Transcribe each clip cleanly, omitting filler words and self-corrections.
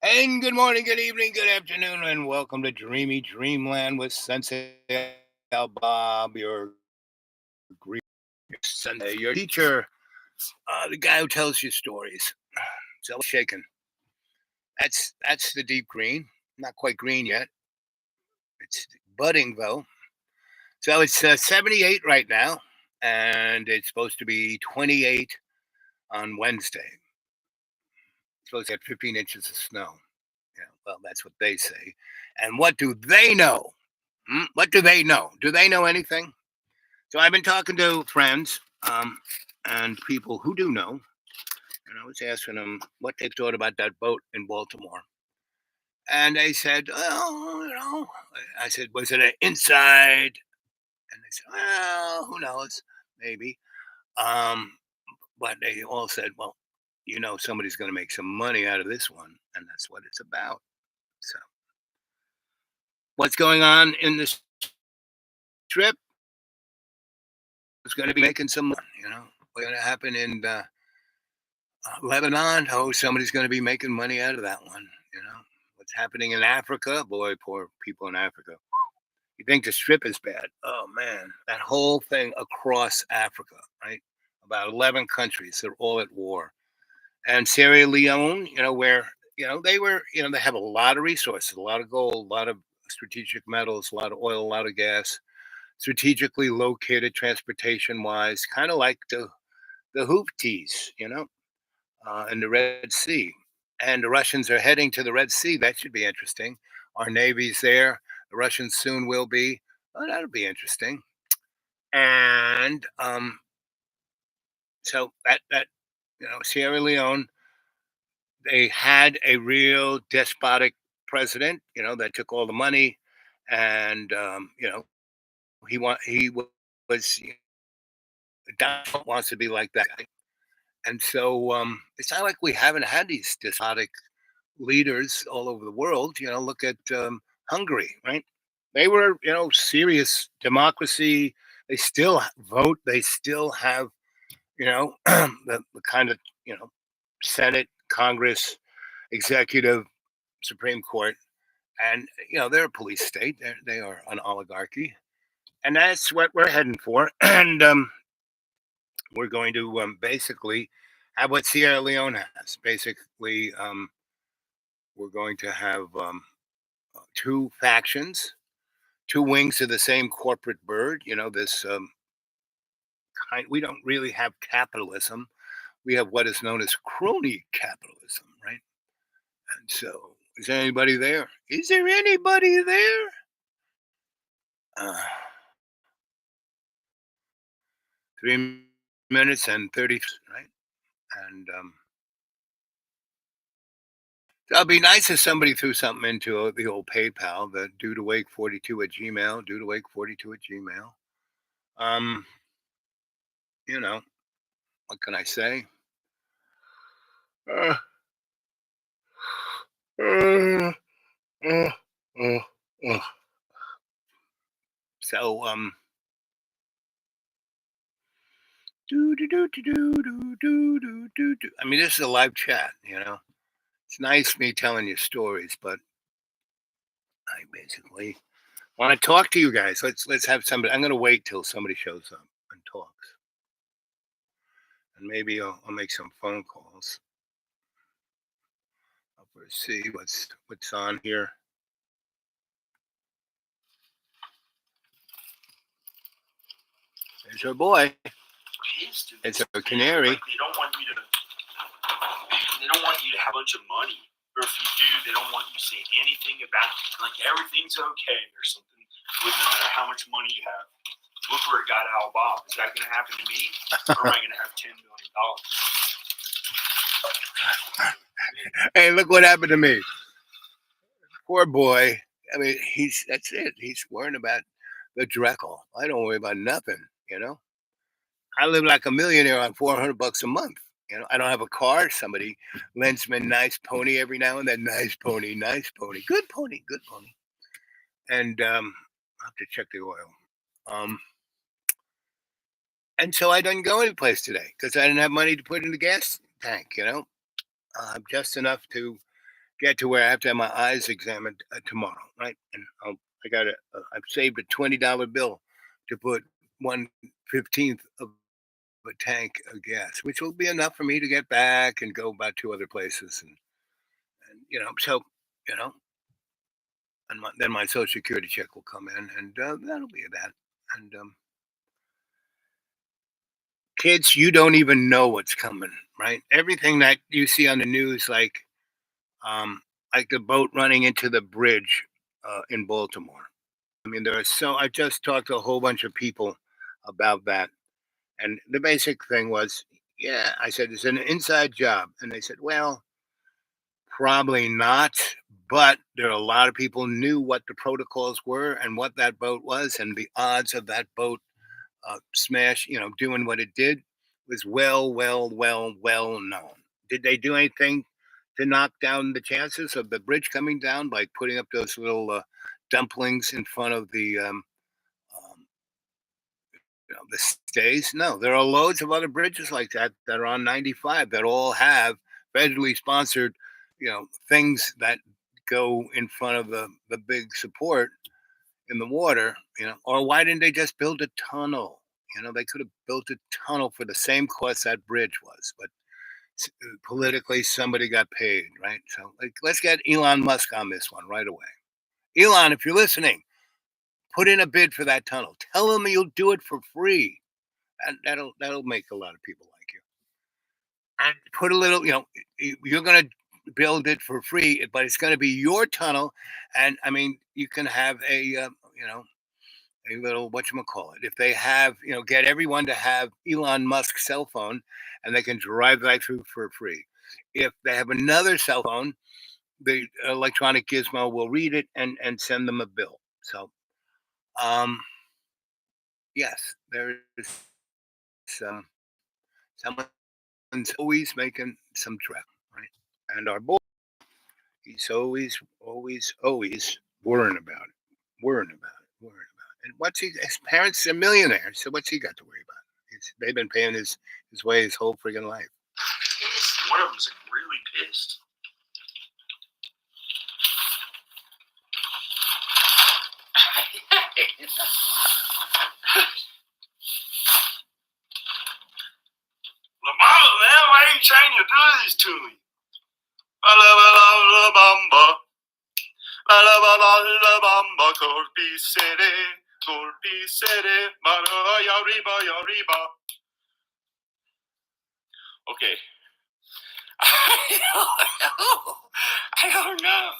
And good morning, good evening, good afternoon, and welcome to Dreamy Dreamland with Sensei Al Bob, gre- your Sensei, your teacher, the guy who tells you stories. So shaken. That's the deep green. Not quite green yet. It's budding though. So it's 78 right now, and it's supposed to be 28 on Wednesday. It's supposed to get 15 inches of snow. Yeah, well, that's what they say. And what do they know? What do they know? Do they know anything? So I've been talking to friends and people who do know, and I was asking them what they thought about that boat in Baltimore. And they said, "Oh, I said, was it an inside?" And they said, "Well, who knows? Maybe." Um, but they all said, "Well, somebody's going to make some money out of this one, and that's what it's about." So, what's going on in this trip is going to be making some money. What's going to happen in Lebanon? Oh, somebody's going to be making money out of that one. What's happening in Africa? Boy, poor people in Africa. You think the strip is bad? Oh man, that whole thing across Africa, right? About 11 countries, they're all at war. And Sierra Leone, where they have a lot of resources, a lot of gold, a lot of strategic metals, a lot of oil, a lot of gas, strategically located transportation wise, kind of like the Houthis, in the Red Sea. And the Russians are heading to the Red Sea. That should be interesting. Our Navy's there. The Russians soon will be. Oh, that'll be interesting. And so that Sierra Leone, they had a real despotic president, that took all the money, and he was Donald Trump wants to be like that guy. And so it's not like we haven't had these despotic leaders all over the world. Look at Hungary, right? They were, serious democracy. They still vote. They still have, the kind of, Senate, Congress, executive, Supreme Court, and they're a police state. They are an oligarchy, and that's what we're heading for. And we're going to basically have what Sierra Leone has. Basically, we're going to have two factions, two wings of the same corporate bird. This kind. We don't really have capitalism. We have what is known as crony capitalism, right? And so, is there anybody there? Is there anybody there? Uh, 3 minutes and 30, right? And it'd be nice if somebody threw something into the old PayPal, the due to wake 42 at Gmail, due to wake 42 at Gmail. Um, you know, what can I say? Uh, uh, uh, uh, uh. So, do, do, do, do, do, do, do, do, do, do. I mean, this is a live chat, It's nice me telling you stories, but I basically want to talk to you guys. Let's have somebody. I'm going to wait till somebody shows up and talks, and maybe I'll make some phone calls. I'll first see what's on here. There's our boy. It's a canary. Like they don't want you to have a bunch of money, or if you do, they don't want you to say anything about like everything's okay or something. With no matter how much money you have. Look where it got Al Bob. Is that going to happen to me, or am I going to have $10 million? Hey, look what happened to me. Poor boy. I mean, that's it. He's worrying about the Dreckle. I don't worry about nothing. I live like a millionaire on $400 a month. I don't have a car. Somebody lends me a nice pony every now and then. Nice pony, good pony, good pony. And I have to check the oil. And so I didn't go any place today because I didn't have money to put in the gas tank. Just enough to get to where I have to have my eyes examined tomorrow, right? And I've saved a $20 bill to put 1/15 of a tank of gas, which will be enough for me to get back and go about 2 other places, and so you know, and then my Social Security check will come in, and that'll be that. And kids, you don't even know what's coming, right? Everything that you see on the news, um, like the boat running into the bridge in Baltimore. I mean, I just talked to a whole bunch of people about that. And the basic thing was, yeah, I said, it's an inside job. And they said, well, probably not. But there are a lot of people knew what the protocols were and what that boat was, and the odds of that boat smash, doing what it did was well known. Did they do anything to knock down the chances of the bridge coming down by putting up those little dumplings in front of um, the stays? No, there are loads of other bridges like that are on 95 that all have federally sponsored, things that go in front of the big support in the water, or why didn't they just build a tunnel? They could have built a tunnel for the same cost that bridge was, but politically somebody got paid, right? So let's get Elon Musk on this one right away. Elon, if you're listening, put in a bid for that tunnel. Tell him you'll do it for free, and that'll make a lot of people like you. And put a little, you're going to build it for free, but it's going to be your tunnel, and I mean, you can have a little whatchamacallit. If they have, get everyone to have Elon Musk's cell phone and they can drive right through for free. If they have another cell phone, the electronic gizmo will read it and send them a bill. So, um, yes, there is some someone's always making some trap, right? And our boy, he's always worrying about it, worrying about it. And his parents are millionaires, so what's he got to worry about? They've been paying his way his whole friggin' life. One of them's really pissed. Lamar, man, why are you trying to do this to me? Okay. I don't know.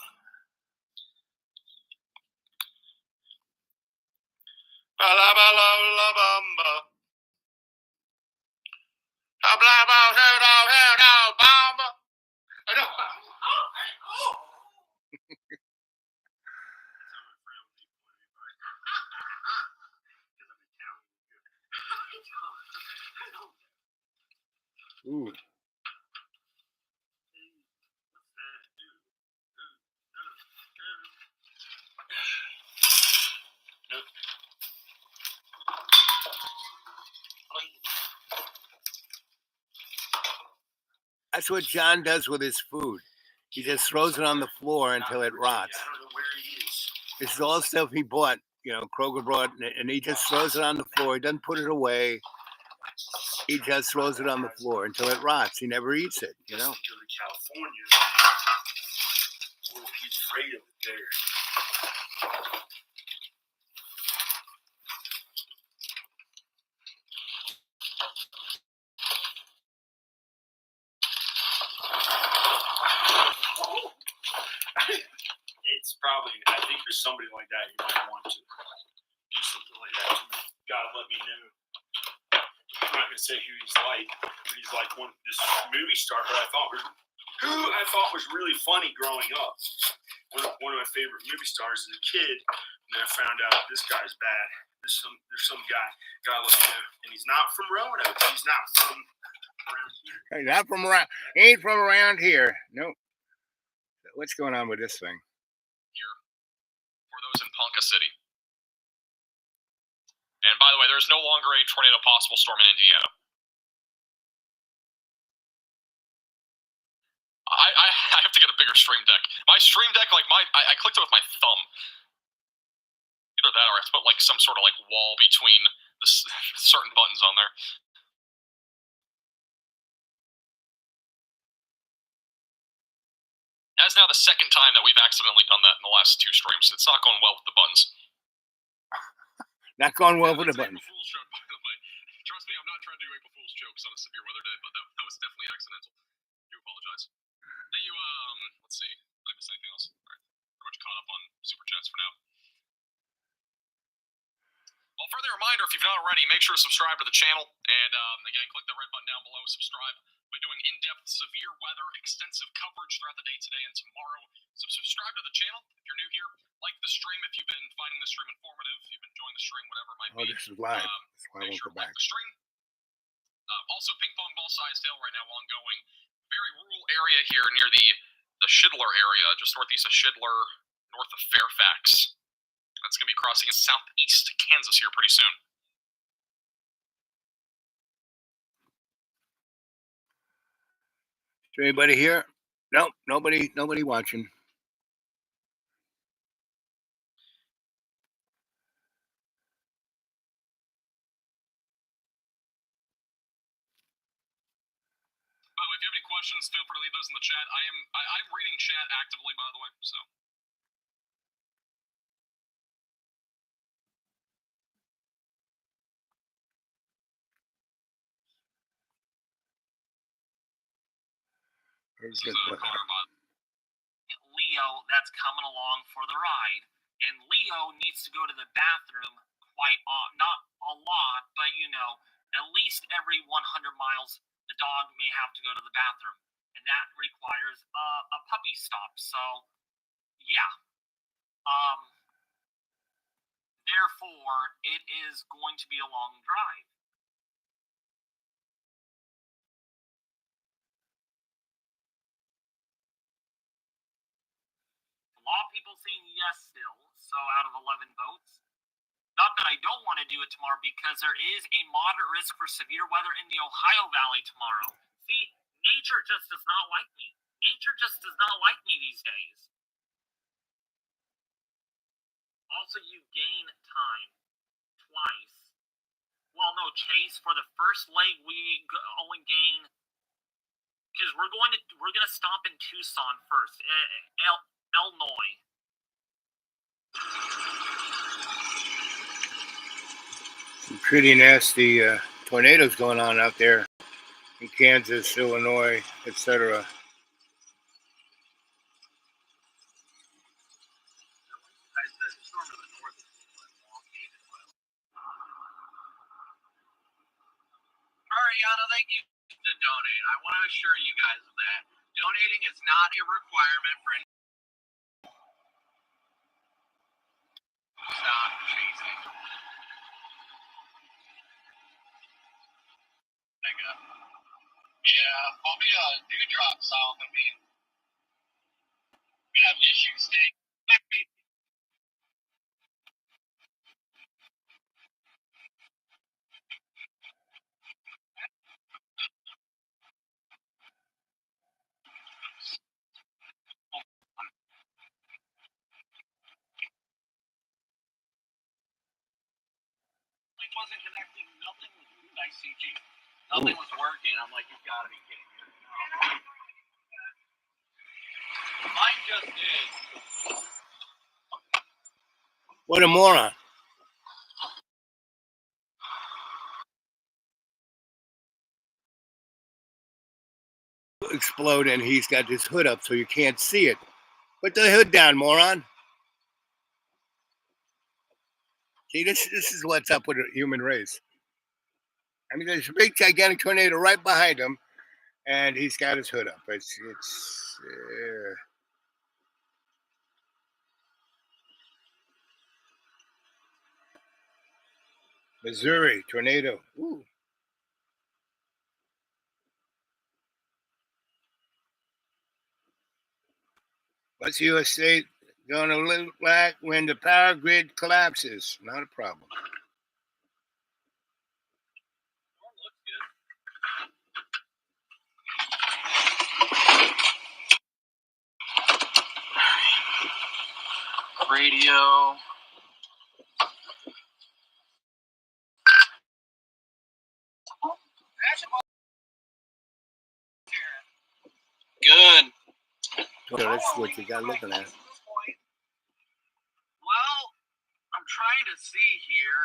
Ooh. That's what John does with his food. He just throws it on the floor until it rots. I don't know where he is. This is all stuff he bought, Kroger brought, and he just throws it on the floor. He doesn't put it away. He just throws it on the floor until it rots. He never eats it, Go to California, man. Oh, he's afraid of it there. It's probably, I think there's somebody like that who might want to do something like that to me. God let me know. I'm not gonna say who he's like, but he's like this movie star who I thought was really funny growing up. One of my favorite movie stars as a kid, and then I found out this guy's bad. There's some guy. God let me know, and he's not from Roanoke. He's not from around here. Hey, not from around. He ain't from around here. Nope. What's going on with this thing? Here for those in Ponca City. And by the way, there is no longer a tornado possible storm in Indiana. I have to get a bigger stream deck. My stream deck, like I clicked it with my thumb. Either that or I have to put like some sort of like wall between the certain buttons on there. That's now the second time that we've accidentally done that in the last 2 streams. It's not going well with the buttons. Not going well with the That's buttons. April Fool's joke, by the way. Trust me, I'm not trying to do April Fool's jokes on a severe weather day, but that was definitely accidental. I do apologize. Then you, let's see. Did I miss anything else? All right. Pretty much caught up on Super Chats for now. Well, further reminder, if you've not already, make sure to subscribe to the channel. And again, click the red button down below, subscribe. We're doing in-depth severe weather, extensive coverage throughout the day today and tomorrow. So subscribe to the channel if you're new here. Like the stream if you've been finding the stream informative, if you've been enjoying the stream, whatever it might be. Oh, this is live. That's why I Make won't sure go to like back. the stream. Also, ping pong ball size tail right now ongoing. Very rural area here near the Shidler area, just northeast of Shidler, north of Fairfax. That's going to be crossing in southeast Kansas here pretty soon. Is there anybody here? Nope, nobody watching. By the way, if you have any questions, feel free to leave those in the chat. I'm reading chat actively, by the way, so. This This is is a car bot. Leo that's coming along for the ride, and Leo needs to go to the bathroom not a lot, but at least every 100 miles, the dog may have to go to the bathroom, and that requires a puppy stop. So, yeah. Therefore, it is going to be a long drive. A lot of people saying yes still, so out of 11 votes. Not that I don't want to do it tomorrow, because there is a moderate risk for severe weather in the Ohio Valley tomorrow. See, nature just does not like me. Nature just does not like me these days. Also, you gain time twice. Well, no, Chase, for the first leg, we only gain, because we're gonna stop in Tucson first. Illinois. some pretty nasty tornadoes going on out there in Kansas, Illinois, etc. Ariana, thank you to donate. I want to assure you guys of that. Donating is not a requirement for any. Stop chasing. Yeah, I'll be a dewdrop south of me. We have issues staying. Wasn't connecting, nothing with ICG. Nothing was working. I'm like, you've got to be kidding me. Mine just did. What a moron. Explode, and he's got his hood up so you can't see it. Put the hood down, moron. See, this is what's up with the human race. I mean, there's a big, gigantic tornado right behind him, and he's got his hood up. It's Missouri tornado. Ooh. What's USA going to look like when the power grid collapses? Not a problem. radio. Good. So that's what you got looking at. Well, I'm trying to see here.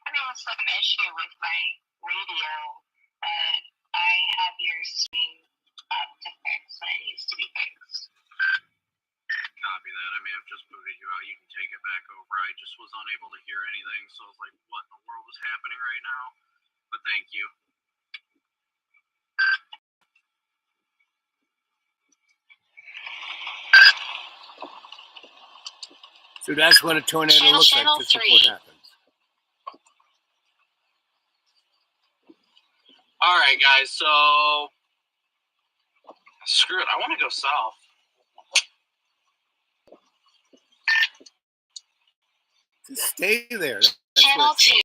I'm having some issue with my radio. I have your screen up to fix when it needs to be fixed. Copy that. I may have just booted you out. You can take it back over. I just was unable to hear anything, so I was like, what in the world is happening right now? But thank you. So that's what a tornado looks like. Channel This is what 3. happens. All right, guys. So, screw it. I want to go south. Just stay there. That's Channel what 2.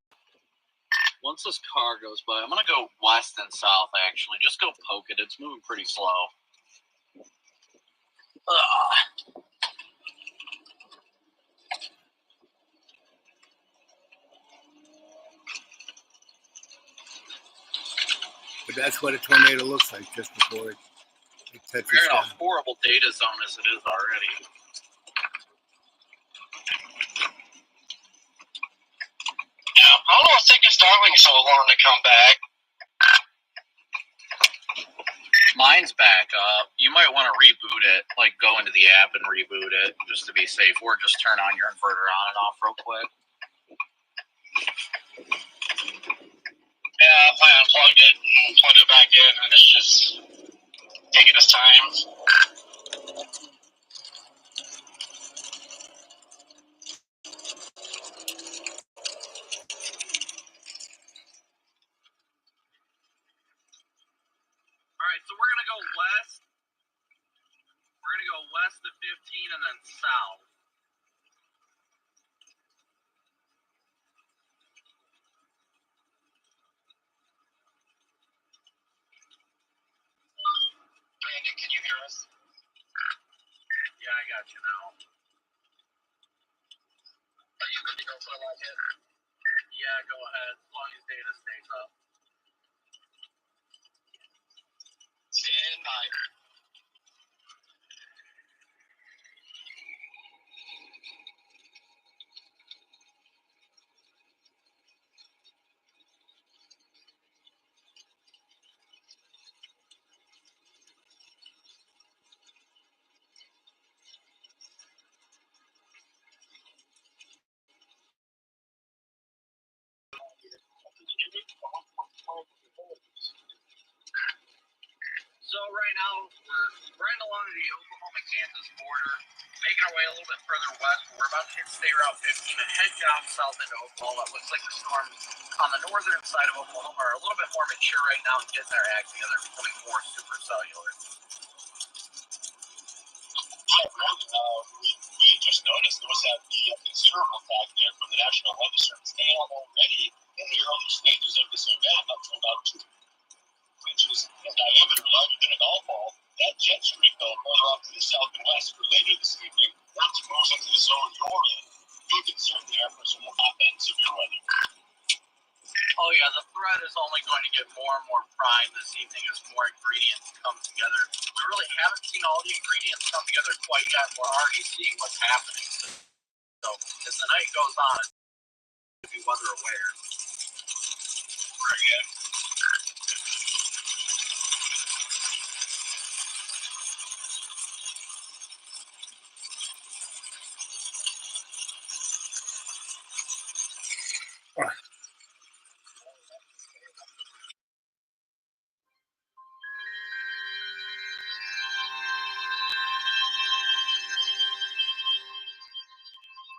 Once this car goes by, I'm going to go west and south, actually. Just go poke it. It's moving pretty slow. Ugh. But that's what a tornado looks like just before it touches We're in down. a horrible data zone as it is already. Yeah, I don't know what's taking Starlink so long to come back. Mine's back up. You might want to reboot it, like go into the app and reboot it just to be safe, or just turn on your inverter on and off real quick. Yeah, I unplugged it and plugged it back in, and it's just taking its time. All right, so we're going to go west. We're going to go west of 15 and then south. Brandon, can you hear us? Yeah, I got you now. Are you good to go for the live hit? Yeah, go ahead, as long as data stays up. Stand by. So right now, we're right along the Oklahoma-Kansas border, making our way a little bit further west. We're about to hit State Route 15 and head down south into Oklahoma. It looks like the storms on the northern side of Oklahoma are a little bit more mature right now and getting their act together, becoming more supercellular. Yeah, Brandon, we just noticed there was that considerable fact there from the National Weather Service. They are already in the early stages of this event, up to about 2 inches in diameter, larger than a golf ball. That jet stream, though, further off to the south and west for later this evening, once it moves into the zone you're in, you can certainly have for some hot and severe weather. Oh yeah, the threat is only going to get more and more prime this evening as more ingredients come together. We really haven't seen all the ingredients come together quite yet. We're already seeing what's happening. So as the night goes on, to be weather aware. Very good.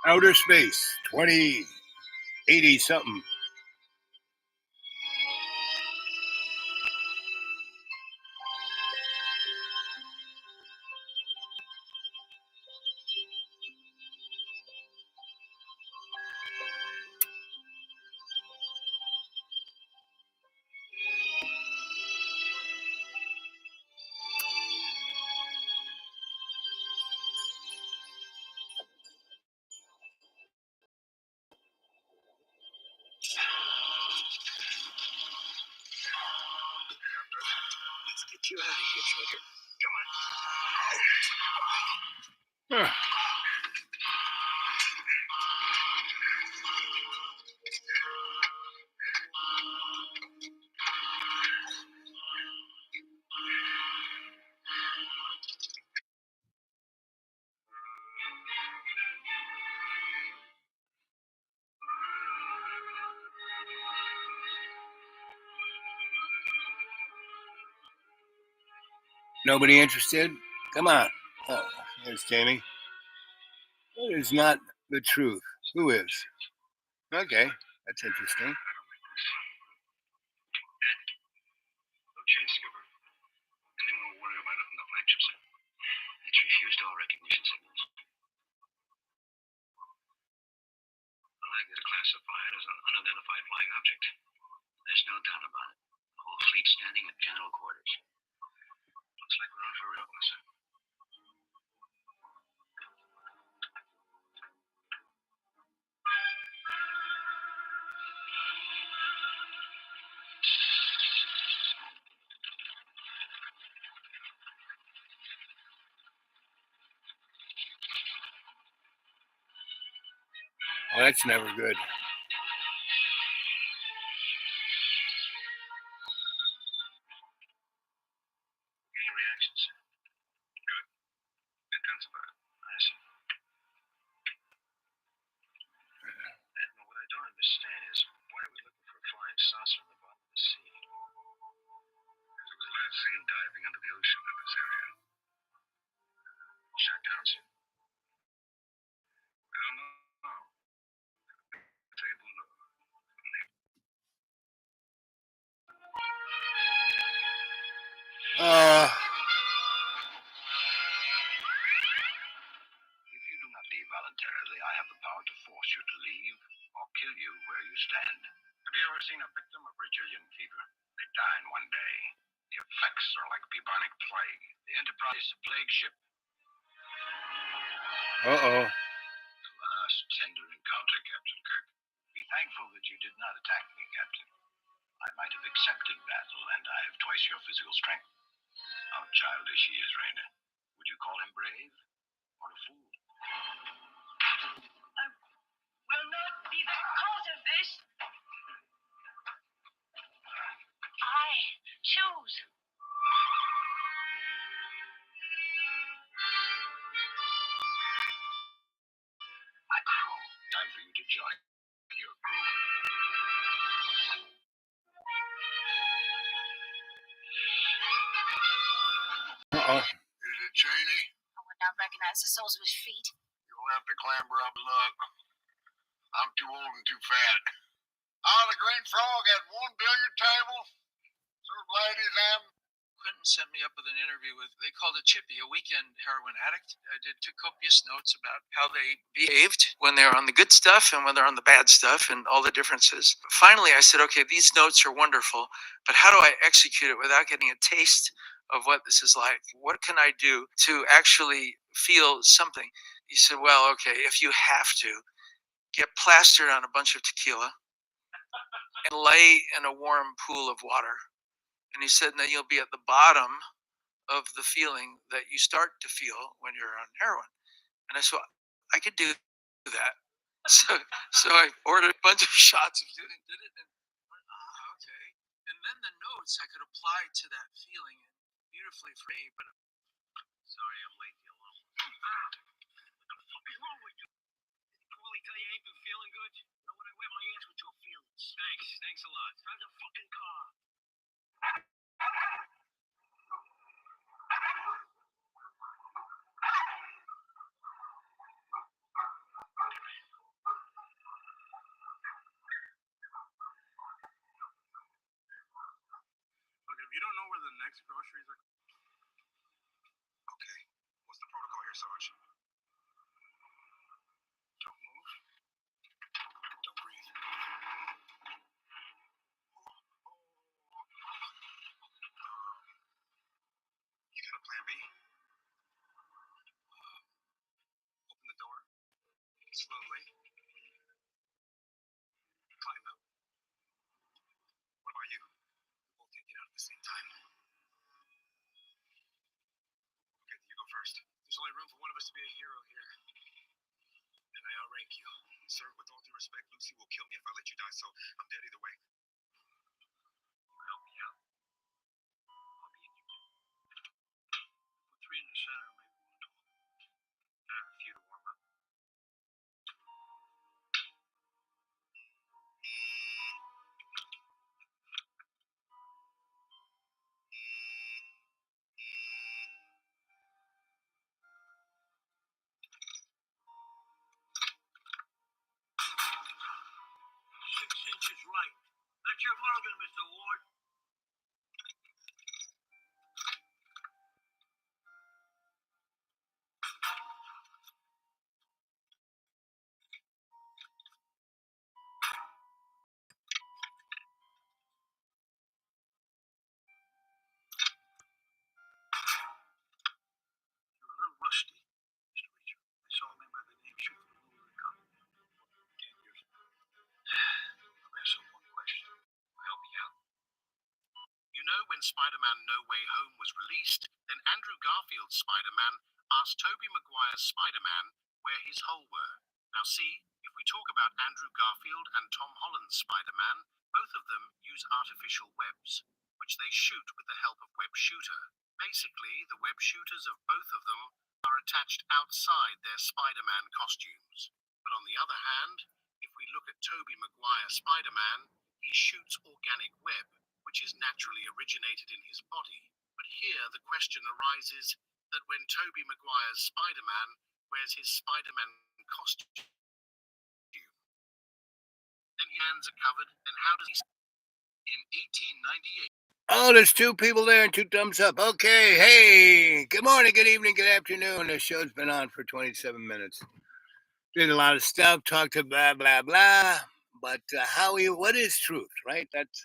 Outer space, 2080 something. You had a gift maker. Come on. Huh. Nobody interested? Come on. Oh, there's Jamie. That is not the truth. Who is? Okay, that's interesting. No change, Skipper. Anyone worried about it in the flagship set? It's refused all recognition signals. The lag is classified as an unidentified flying object. There's no doubt about it. The whole fleet standing at general quarters. Looks like we're on for real, Melissa. Well, that's never good. Getting reactions. Good. Intensified. I see. And what I don't understand is why are we looking for a flying saucer in the bottom of the sea? There's a collapse seen diving under the ocean in this area. Shot down soon? I don't know. Table no. If you do not leave voluntarily, I have the power to force you to leave or kill you where you stand. Have you ever seen a victim of Brazilian fever? They die in one day. The effects are like bubonic plague. The Enterprise is a plague ship. Uh-oh. Last tender encounter, Captain Kirk. Be thankful that you did not attack me, Captain. I might have accepted battle, and I have twice your physical strength. How childish he is, Raina. Would you call him brave or a fool? Will not be the cause of this. I choose. My crew. Time for you to join your crew. Uh-oh. Is it Cheney? I would not recognize the soles of his feet. You'll have to clamber up and look. I'm too old and too fat. Oh, the Green Frog had one billiard table. Served ladies and... Quentin set me up with an interview with, they called it Chippy, a weekend heroin addict. I took copious notes about how they behaved when they're on the good stuff and when they're on the bad stuff and all the differences. Finally, I said, okay, these notes are wonderful, but how do I execute it without getting a taste of what this is like? What can I do to actually feel something? He said, well, okay, if you have to, get plastered on a bunch of tequila and lay in a warm pool of water. And he said, then you'll be at the bottom of the feeling that you start to feel when you're on heroin. And I said, I could do that. So I ordered a bunch of shots of it and did it. And okay. And then the notes I could apply to that feeling beautifully for me. But sorry, I'm late. What the fuck is wrong with you? Did Paulie tell you I ain't been feeling good? You know what? I wear my ass with your feelings. Thanks a lot. Drive the fucking car. Look, if you don't know where the next groceries are... Okay, what's the protocol here, Sarge? Don't move. Don't breathe. You got a plan B? Open the door. Slowly. Climb up. What about you? We both can't get out at the same time. first. There's only room for one of us to be a hero here. And I outrank you. Sir, with all due respect, Lucy will kill me if I let you die, so I'm dead either way. Help me out. I'll be in your debt. Put three in the center, maybe we'll talk. I have a few to warm up. Inches right. That's your bargain, Mr. Ward. You're a little rusty, Mr. Reacher. I saw a man by the name shooting the movie in Compton 10 years ago. I'll ask him one question. Help me out. You know, when Spider-Man No Way Home was released, then Andrew Garfield's Spider-Man asked Tobey Maguire's Spider-Man where his hole were. Now see, if we talk about Andrew Garfield and Tom Holland's Spider-Man, both of them use artificial webs, which they shoot with the help of Web Shooter. Basically, the web shooters of both of them are attached outside their Spider-Man costumes. But on the other hand, if we look at Tobey Maguire's Spider-Man, he shoots organic web, which is naturally originated in his body. But here the question arises that when Tobey Maguire's Spider-Man wears his Spider-Man costume, then his hands are covered, then how does he... In 1898... Oh, there's two people there and two thumbs up. Okay, hey, good morning, good evening, good afternoon. The show's been on for 27 minutes. Did a lot of stuff, talked to blah, blah, blah. But what is truth, right? That's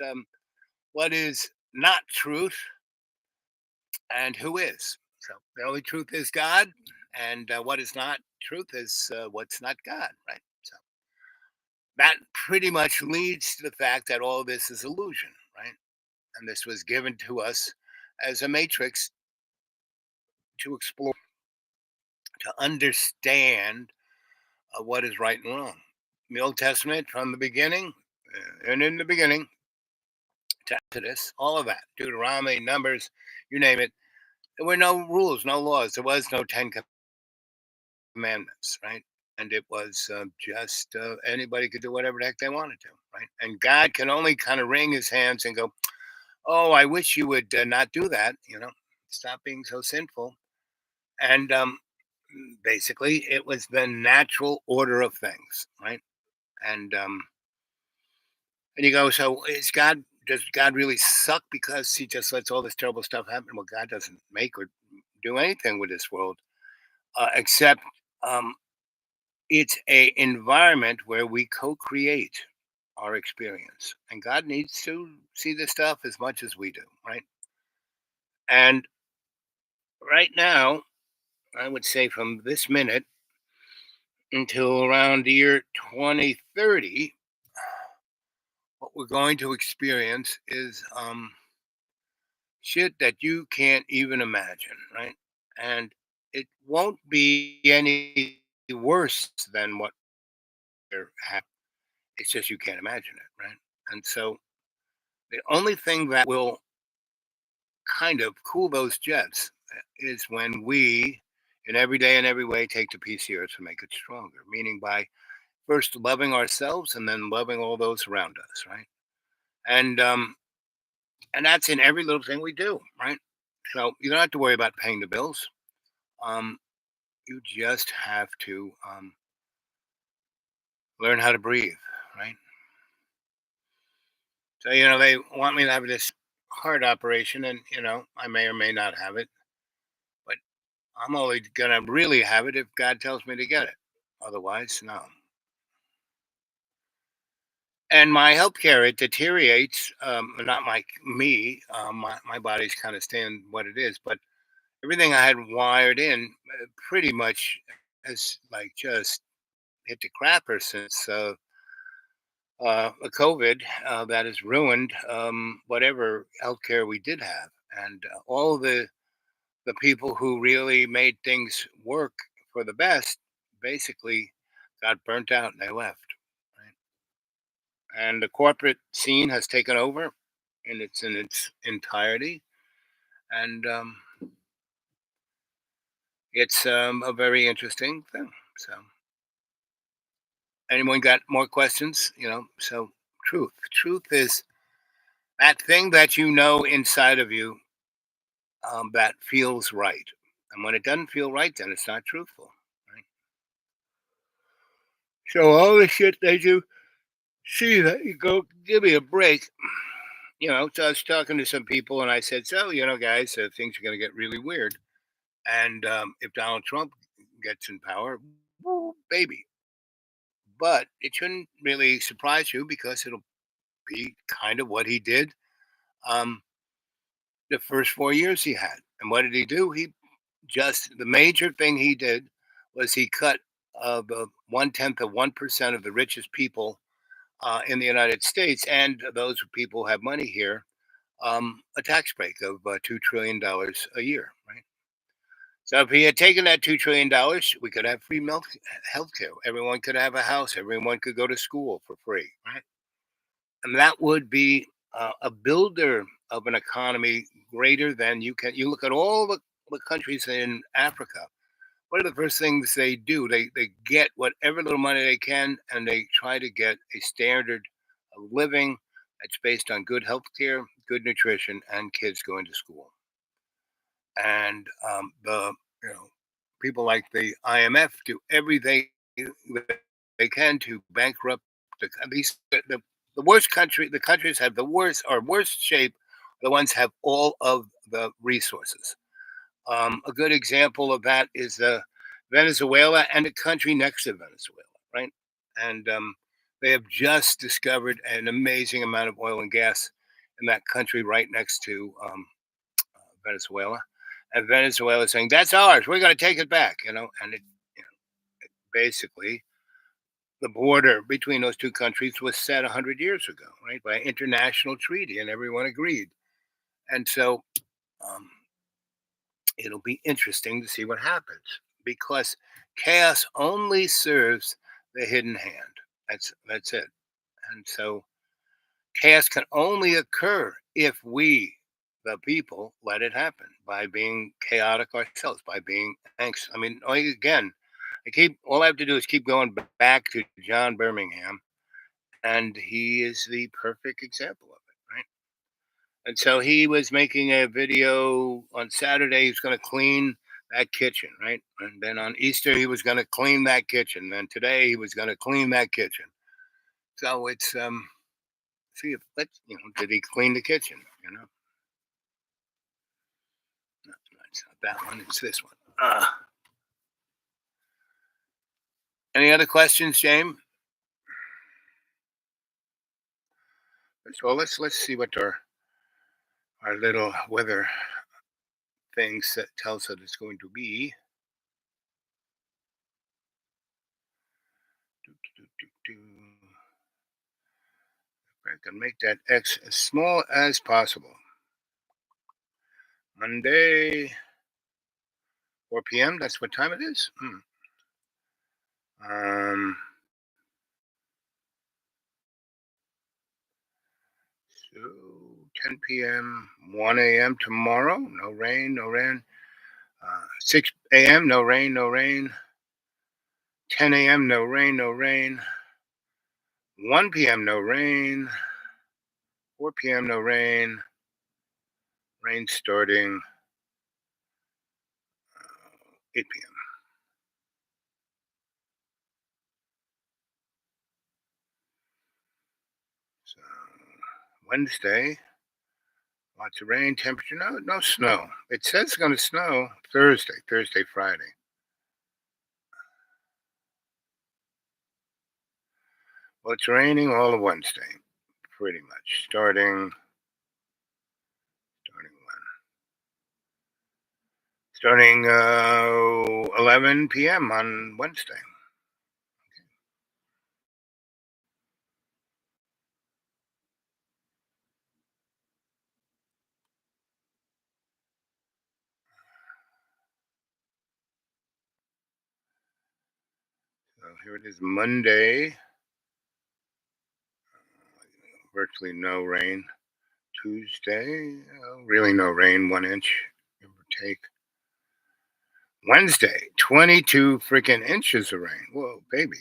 what is not truth and who is. So the only truth is God, and what is not truth is what's not God, right? So that pretty much leads to the fact that all this is illusion, right? And this was given to us as a matrix to explore, to understand what is right and wrong. In the Old Testament, from the beginning, and in the beginning, to Exodus, all of that, Deuteronomy, Numbers, you name it, there were no rules, no laws. There was no 10 commandments, right? And it was just anybody could do whatever the heck they wanted to, right? And God can only kind of wring his hands and go, "Oh, I wish you would not do that. Stop being so sinful." And basically, it was the natural order of things, right? And you go, so does God really suck because he just lets all this terrible stuff happen? Well, God doesn't make or do anything with this world except it's a environment where we co-create our experience, and God needs to see this stuff as much as we do, right? And right now, I would say from this minute until around the year 2030, what we're going to experience is shit that you can't even imagine, right? And it won't be any worse than what happened. It's just you can't imagine it, right? And so the only thing that will kind of cool those jets is when we, in every day and every way, take the piece here to make it stronger. Meaning by first loving ourselves and then loving all those around us, right? And that's in every little thing we do, right? So you don't have to worry about paying the bills. You just have to learn how to breathe, right? So they want me to have this heart operation, and I may or may not have it, but I'm only gonna really have it if God tells me to get it. Otherwise, no. And my healthcare, it deteriorates. Not me. My body's kind of staying what it is, but everything I had wired in pretty much has like just hit the crapper since COVID that has ruined whatever healthcare we did have, and all the the people who really made things work for the best basically got burnt out and they left. Right? And the corporate scene has taken over in its entirety, and it's a very interesting thing. So, anyone got more questions? So truth is that thing that you know inside of you that feels right, and when it doesn't feel right, then it's not truthful. Right? So all the shit that you see that you go, give me a break. So I was talking to some people and I said, so, guys, things are going to get really weird. And if Donald Trump gets in power, woo, baby. But it shouldn't really surprise you because it'll be kind of what he did um, the first 4 years he had. And what did he do? The major thing he did was he cut the 1/10 of 1% of the richest people in the United States, and those people who have money here, a tax break of $2 trillion a year. Right. So if he had taken that $2 trillion, we could have free health care. Everyone could have a house. Everyone could go to school for free. Right. And that would be a builder of an economy greater than you can. You look at all the countries in Africa. What are the first things they do? They get whatever little money they can, and they try to get a standard of living that's based on good health care, good nutrition, and kids going to school. And the people like the IMF do everything they can to bankrupt the worst country. The countries have the worst shape. The ones have all of the resources. A good example of that is Venezuela and the country next to Venezuela, right? And they have just discovered an amazing amount of oil and gas in that country right next to Venezuela. And Venezuela is saying, that's ours. We're going to take it back, And basically, the border between those two countries was set 100 years ago, right? By international treaty, and everyone agreed. And so um, it'll be interesting to see what happens because chaos only serves the hidden hand. That's it. And so chaos can only occur if we, the people, let it happen by being chaotic ourselves, by being anxious. I mean, again, all I have to do is keep going back to John Birmingham, and he is the perfect example of it, right? And so he was making a video on Saturday. He was going to clean that kitchen, right? And then on Easter, he was going to clean that kitchen. Then today, he was going to clean that kitchen. So it's see if did he clean the kitchen? No, it's not that one. It's this one. Any other questions, James? So let's see what our little weather things that tells us it's going to be. I can make that X as small as possible. Monday, 4 p.m. That's what time it is. So 10 p.m., 1 a.m. tomorrow. No rain, no rain. 6 a.m. No rain, no rain. 10 a.m. No rain, no rain. 1 p.m. No rain. 4 p.m. No rain. Rain starting 8 p.m. So Wednesday, lots of rain. Temperature, no snow. It says it's going to snow Thursday, Friday. Well, it's raining all of Wednesday, pretty much. Starting when? Starting 11 p.m. on Wednesday. here it is, Monday. Virtually no rain. Tuesday, really no rain, 1 inch, give or take. Wednesday, 22 freaking inches of rain. Whoa, baby.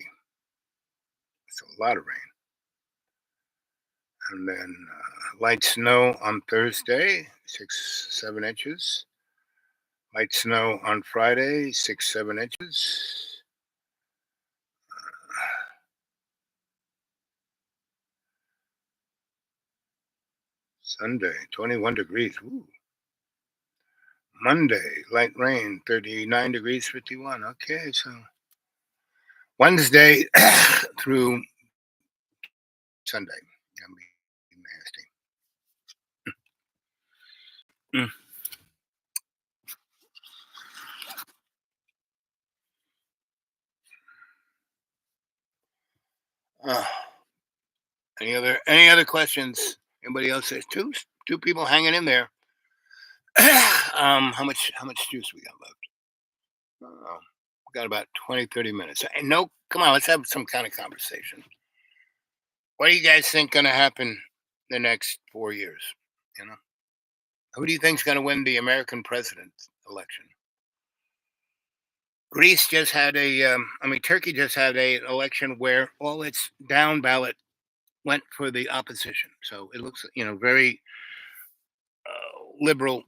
That's a lot of rain. And then light snow on Thursday, 6-7 inches. Light snow on Friday, 6-7 inches. Sunday, 21 degrees. Ooh. Monday, light rain, 39 degrees, 51. Okay, so Wednesday through Sunday. Gonna be nasty. Any other questions? Anybody else? There's two people hanging in there. How much juice we got left? We got about 20-30 minutes. And no, come on, let's have some kind of conversation. What do you guys think going to happen the next 4 years? You know, who do you think's going to win the American president election? Greece just had Turkey just had an election where all its down ballot went for the opposition. So it looks, very liberal,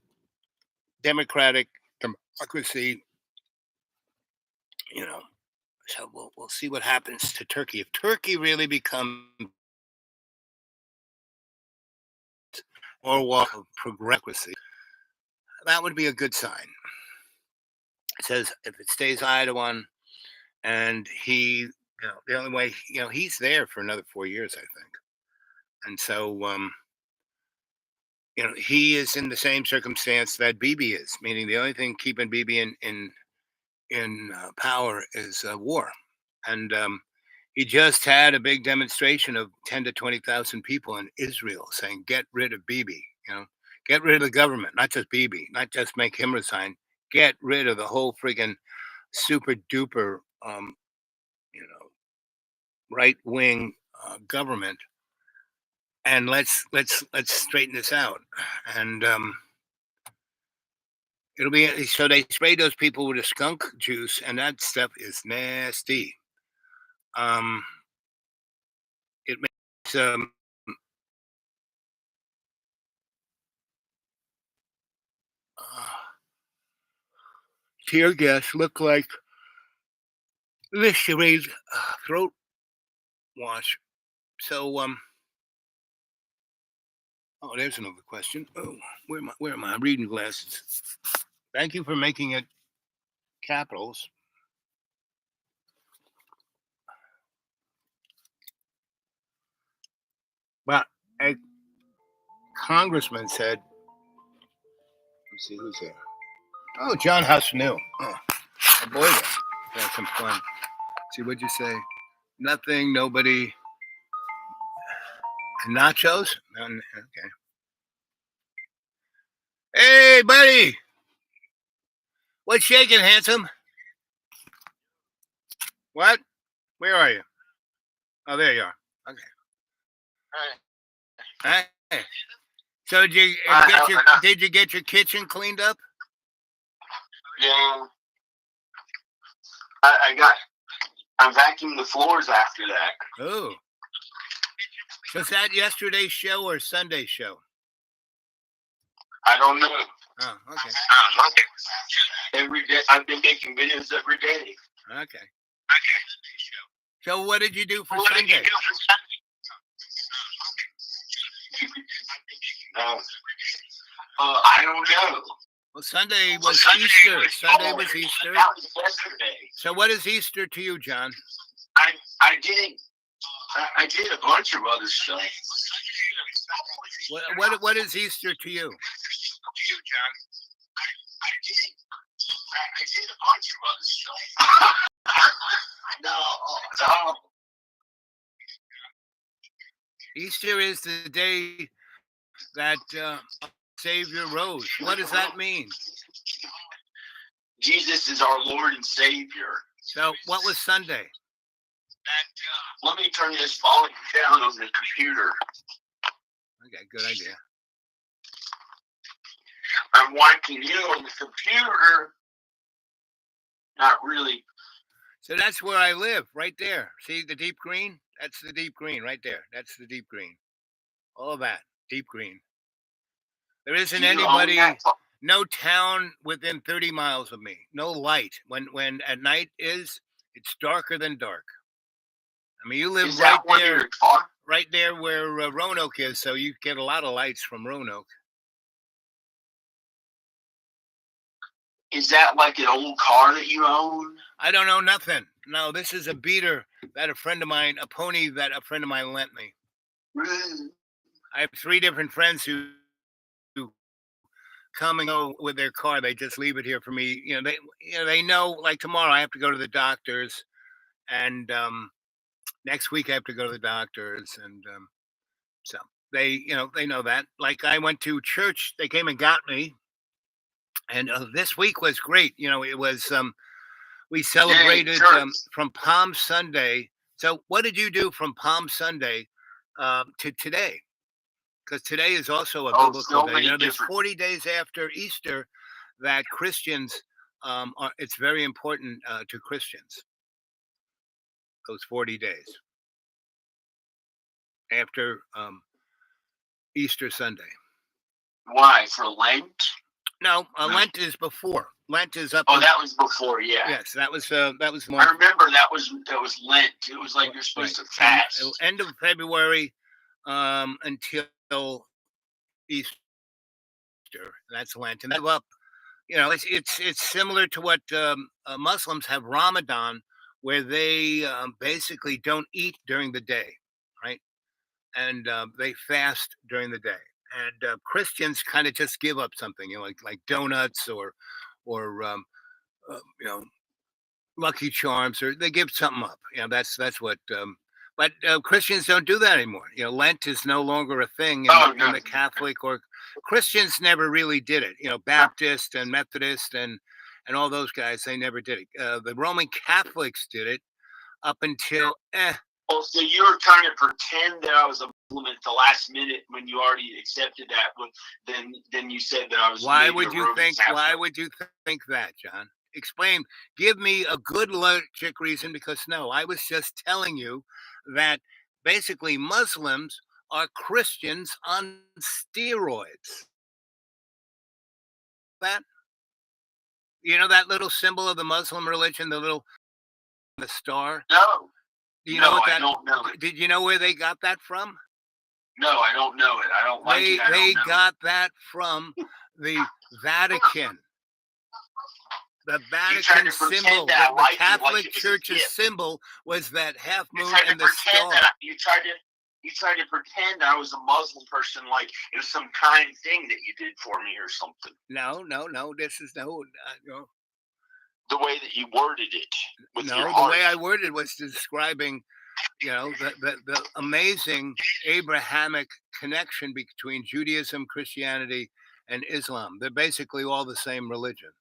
democratic democracy. So we'll see what happens to Turkey. If Turkey really becomes more walk of progressive, that would be a good sign. It says if it stays Erdogan, and he, the only way, he's there for another 4 years, I think. And so, he is in the same circumstance that Bibi is, meaning the only thing keeping Bibi in power is war. And he just had a big demonstration of 10 to 20,000 people in Israel saying, "Get rid of Bibi, get rid of the government, not just Bibi, not just make him resign, get rid of the whole friggin' super duper, right wing government, and let's straighten this out." And it'll be, so they sprayed those people with a skunk juice, and that stuff is nasty. It makes tear gas look like Listerine throat wash. So oh, there's another question. Oh, where are my reading glasses? Thank you for making it capitals. But a congressman said, let's see who's there. Oh, John House-New. Oh, a boy there. Had some fun. See, what'd you say? Nothing, nobody. Nachos? Okay. Hey, buddy. What's shaking, handsome? What? Where are you? Oh, there you are. Okay. Hey. So did you get your kitchen cleaned up? Yeah. I vacuumed the floors after that. Oh. Was that yesterday's show or Sunday's show? I don't know. Oh, okay. Every day, I've been making videos every day. Okay. So what did you do for Sunday? I don't know. Well, Sunday was Easter. Sunday was Easter. That was yesterday. So what is Easter to you, John? I did a bunch of other stuff. What is Easter to you? I did a bunch of other stuff. No. Easter is the day that Savior rose. What does that mean? Jesus is our Lord and Savior. So what was Sunday? Let me turn this volume down on the computer. Okay, good idea. I'm watching you on the computer. Not really. So that's where I live, right there. See the deep green? That's the deep green right there. That's the deep green. All of that, deep green. There isn't You own anybody, that? no town within 30 miles of me. No light. When at night is, it's darker than dark. I mean, you live Is right that one of there, your car? right there where Roanoke is, so you get a lot of lights from Roanoke. Is that like an old car that you own? I don't know nothing. No, this is a beater that a friend of mine, a pony that a friend of mine lent me. I have 3 different friends who come and go with their car. They just leave it here for me. They know, like tomorrow I have to go to the doctors, and next week I have to go to the doctors, and so they know that. Like I went to church, they came and got me, and this week was great. It was we celebrated church. from Palm Sunday. So what did you do from Palm Sunday to today? Because today is also a biblical so day. many There's different- 40 days after Easter that Christians it's very important to Christians. Those 40 days after Easter Sunday. Why? For Lent? No, Lent is before. Lent is up. Oh, that was before, yeah. Yes, that was more. I remember that was Lent. It was like you're supposed to fast. End of February until Easter. That's Lent, and that's up. It's similar to what Muslims have Ramadan, where they basically don't eat during the day, right? And they fast during the day. And Christians kind of just give up something, like donuts or Lucky Charms, or they give something up. That's what. But Christians don't do that anymore. Lent is no longer a thing in the Catholic, or Christians never really did it. Baptist and Methodist and all those guys, they never did it. The Roman Catholics did it up until Oh, so you were trying to pretend that I was a Muslim at the last minute when you already accepted that. Then you said that I was. Why would you think that, John? Explain. Give me a good logic reason, because no, I was just telling you that basically Muslims are Christians on steroids. That that little symbol of the Muslim religion, the star. No. Do you know what that? I don't know it. Did you know where they got that from? No, I don't know it. I don't like it. They got that from the Vatican. The Vatican symbol, the Catholic Church's symbol, was that half moon and the star. You tried to pretend I was a Muslim person, like it was some kind thing that you did for me or something. No. This is no. The way that you worded it. The way I worded it was describing, the amazing Abrahamic connection between Judaism, Christianity, and Islam. They're basically all the same religion.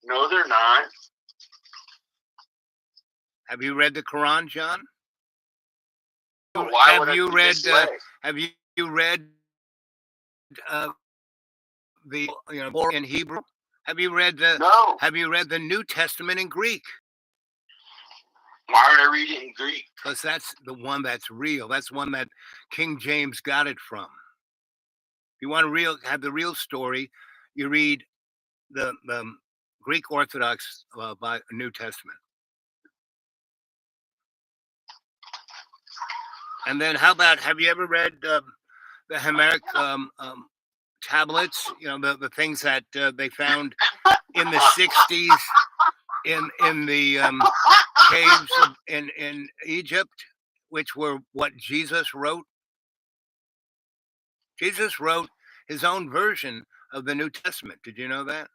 No, they're not. Have you read the Quran, John? Why have you read the in Hebrew? Have you read No. Have you read the New Testament in Greek? Why would I read it in Greek? Because that's the one that's real. That's one that King James got it from. If you want to have the real story, you read the Greek Orthodox by New Testament. And then how about, have you ever read the Homeric tablets? The things that they found in the 60s in the caves in Egypt, which were what Jesus wrote. Jesus wrote his own version of the New Testament. Did you know that?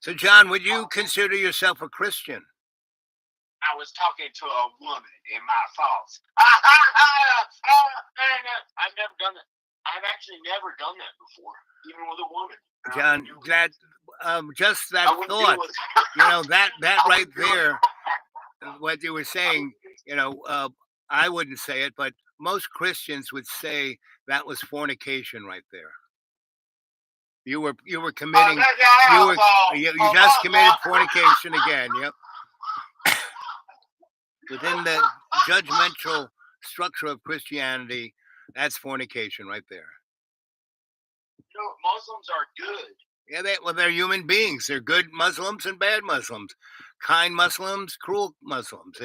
So, John, would you consider yourself a Christian? I was talking to a woman in my thoughts. I've never done that. I've actually never done that before, even with a woman. John, that just that I wouldn't do thought, it. that I right wouldn't do it. there, what you were saying, I wouldn't say it, but most Christians would say that was fornication right there. You were committing. You just committed fornication again. Yep. Within the judgmental structure of Christianity, that's fornication right there. Muslims are good. Yeah, they're human beings. They're good Muslims and bad Muslims, kind Muslims, cruel Muslims.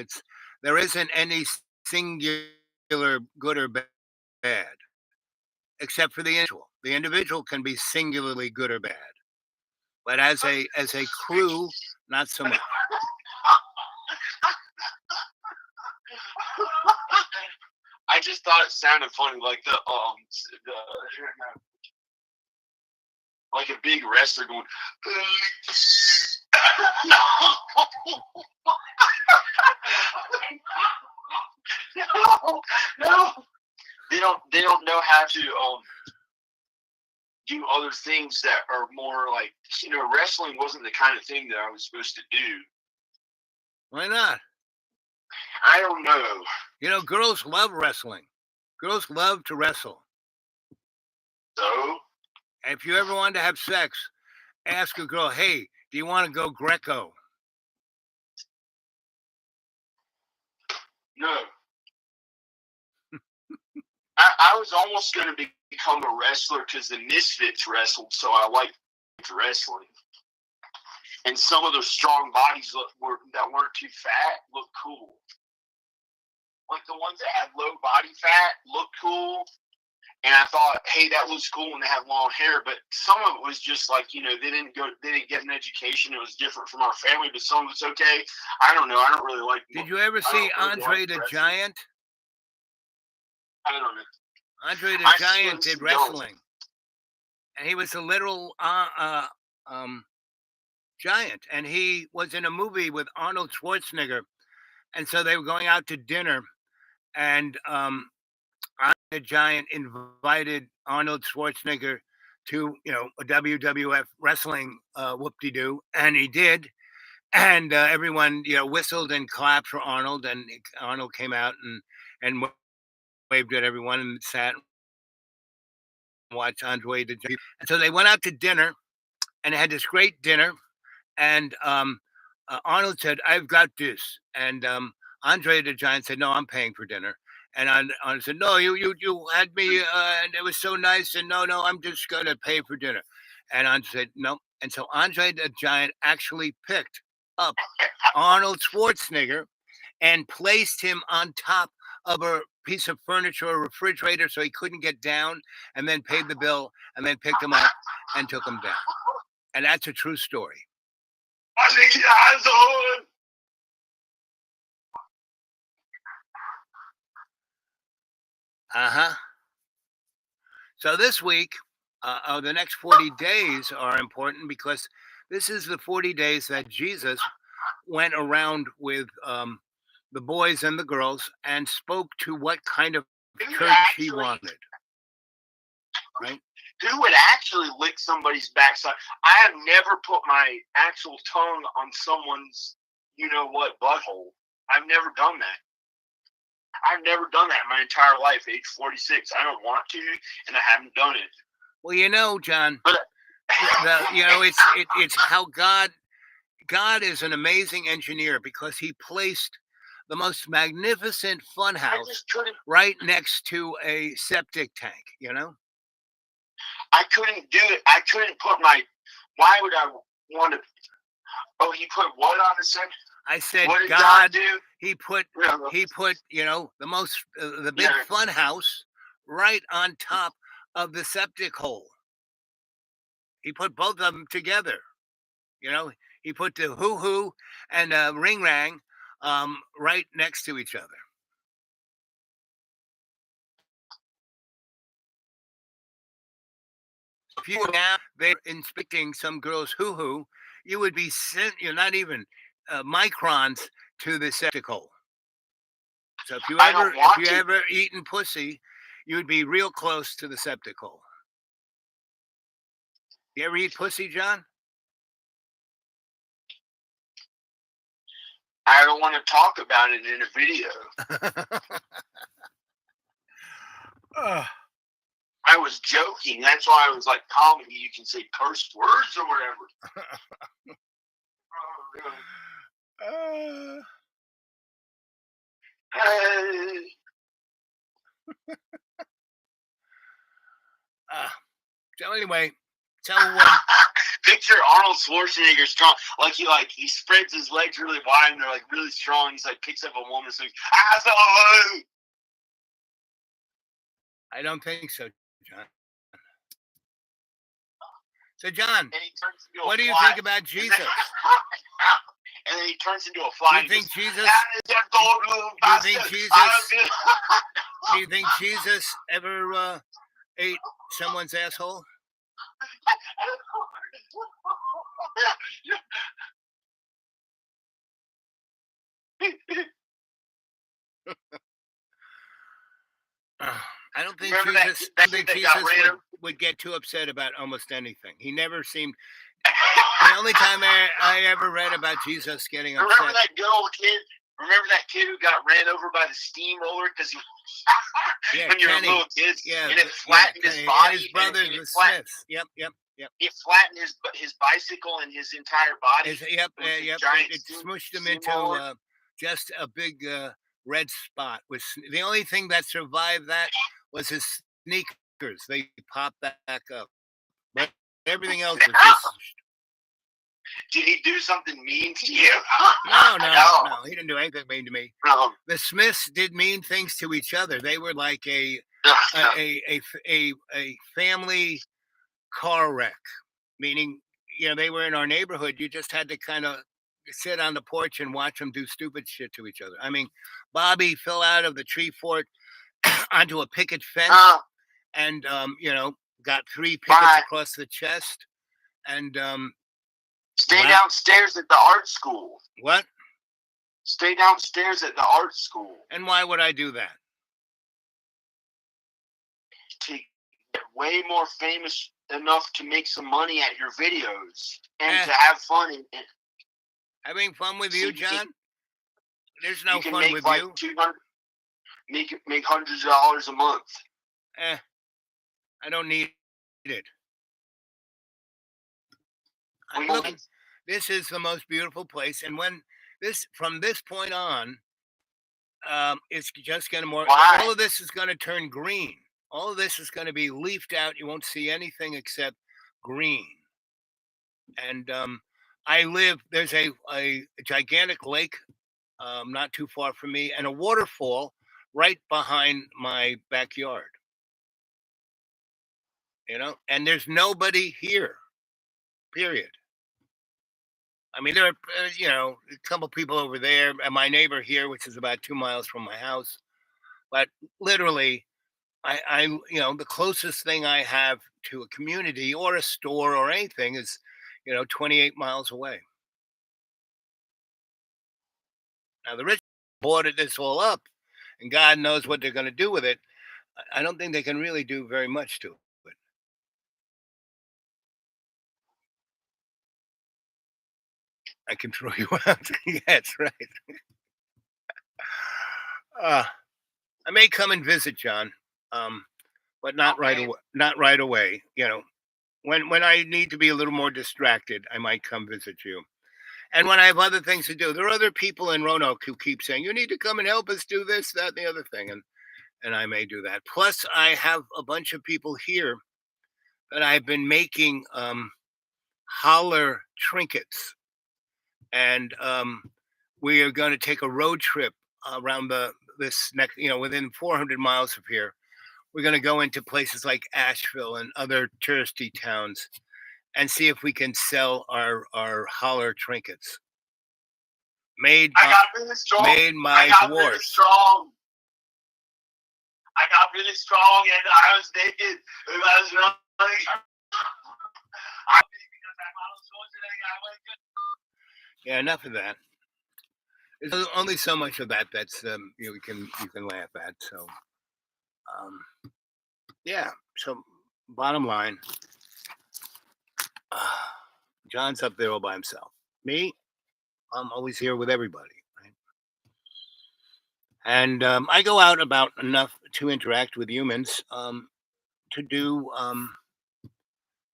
There isn't any singular good or bad, except for the individual. The individual can be singularly good or bad, but as a crew, not so much. I just thought it sounded funny, like like a big wrestler going. No. They don't know how to do other things that are more like, wrestling wasn't the kind of thing that I was supposed to do. Why not? I don't know. Girls love wrestling. Girls love to wrestle. So? If you ever wanted to have sex, ask a girl, hey, do you want to go Greco? No. I was almost going to become a wrestler because the Misfits wrestled, so I liked wrestling. And some of the strong bodies that weren't too fat looked cool. Like the ones that had low body fat looked cool. And I thought, hey, that looks cool when they have long hair. But some of it was just like, they didn't get an education. It was different from our family, but some of it's okay. I don't know. I don't really like. Did you ever see Andre the Giant? I don't know. Andre the Giant did wrestling, and he was a literal giant. And he was in a movie with Arnold Schwarzenegger, and so they were going out to dinner, and Andre the Giant invited Arnold Schwarzenegger to a WWF wrestling whoop-de-doo, and he did, and everyone whistled and clapped for Arnold, and Arnold came out and waved at everyone and sat and watched Andre the Giant. And so they went out to dinner, and they had this great dinner, and Arnold said, "I've got this," and Andre the Giant said, "No, I'm paying for dinner." And I said, "No, you had me, and it was so nice. And no, I'm just going to pay for dinner." And Andre said, "No." And so Andre the Giant actually picked up Arnold Schwarzenegger and placed him on top of a piece of furniture, a refrigerator, so he couldn't get down, and then paid the bill, and then picked him up and took him down. And that's a true story. So this week, the next 40 days are important because this is the 40 days that Jesus went around with the boys and the girls and spoke to what kind of church he wanted. Right? Who would actually lick somebody's backside? I have never put my actual tongue on someone's, butthole. I've never done that. I've never done that in my entire life, age 46. I don't want to, and I haven't done it. Well, John, but, it's how God is an amazing engineer because he placed the most magnificent funhouse right next to a septic tank, I couldn't do it. I couldn't put why would I want to? Oh, he put what on the septic? I said, what did God do? He put, the big fun house right on top of the septic hole. He put both of them together. He put the hoo-hoo and the ring-rang right next to each other. If you now they're inspecting some girl's hoo-hoo, you would be you're not even microns to the septic hole. So if you I don't want to. ever eaten pussy, you would be real close to the septic hole. You ever eat pussy, John? I don't want to talk about it in a video. I was joking. That's why I was like, comedy, you can say curse words or whatever. So anyway, tell one. Picture Arnold Schwarzenegger strong, like he spreads his legs really wide and they're like really strong. He's like picks up a woman's like, asshole. I don't think so, John. So John, what do you think about Jesus? And then he turns into a fly. Do you think Jesus? Do you think Jesus ever ate someone's asshole? I don't think Jesus would get too upset about almost anything. He never seemed. The only time I ever read about Jesus getting upset. Remember that good old kid? Remember that kid who got ran over by the steamroller because he when you were little kids, and it flattened his body. And his brother, the Smiths. Yep. It flattened his bicycle and his entire body. It smushed him into just a big red spot. The only thing that survived that was his sneakers. They popped back up, but everything else was just. Did he do something mean to you? No. He didn't do anything mean to me. No. The Smiths did mean things to each other. They were like a family car wreck, meaning, they were in our neighborhood. You just had to kind of sit on the porch and watch them do stupid shit to each other. I mean, Bobby fell out of the tree fort onto a picket fence and, got 3 pickets across the chest and, stay downstairs at the art school. What? Stay downstairs at the art school. And why would I do that? To get way more famous enough to make some money at your videos and to have fun. Having fun with you, John? There's no fun with like you. 200, make hundreds of dollars a month. I don't need it. This is the most beautiful place, and from this point on, it's just going to all of this is going to turn green. All of this is going to be leafed out. You won't see anything except green. And there's a gigantic lake not too far from me, and a waterfall right behind my backyard. And there's nobody here. Period. I mean, there are, a couple people over there, and my neighbor here, which is about 2 miles from my house. But literally, I the closest thing I have to a community or a store or anything is, 28 miles away. Now, the rich boarded this all up, and God knows what they're going to do with it. I don't think they can really do very much to it. I can throw you out. Yeah, that's right. I may come and visit, John, but not right away. Not right away. When I need to be a little more distracted, I might come visit you. And when I have other things to do, there are other people in Roanoke who keep saying, "You need to come and help us do this, that, and the other thing," and I may do that. Plus, I have a bunch of people here that I've been making holler trinkets. And we are going to take a road trip around this next, within 400 miles of here. We're going to go into places like Asheville and other touristy towns and see if we can sell our holler trinkets. Made by dwarves. I got really strong, and I was naked. And I was running. Yeah, enough of that. There's only so much of that that's you can laugh at. So yeah. So bottom line, uh, John's up there all by himself. Me, I'm always here with everybody. Right? And I go out about enough to interact with humans to do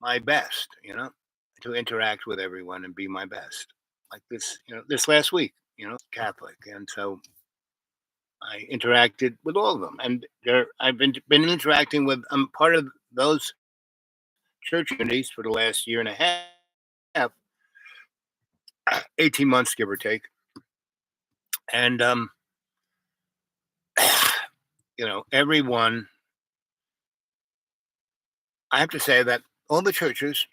my best, to interact with everyone and be my best. Like this, this last week, Catholic, and so I interacted with all of them, and I've been interacting with. I'm part of those church communities for the last year and a half, 18 months, give or take, and everyone. I have to say that all the churches,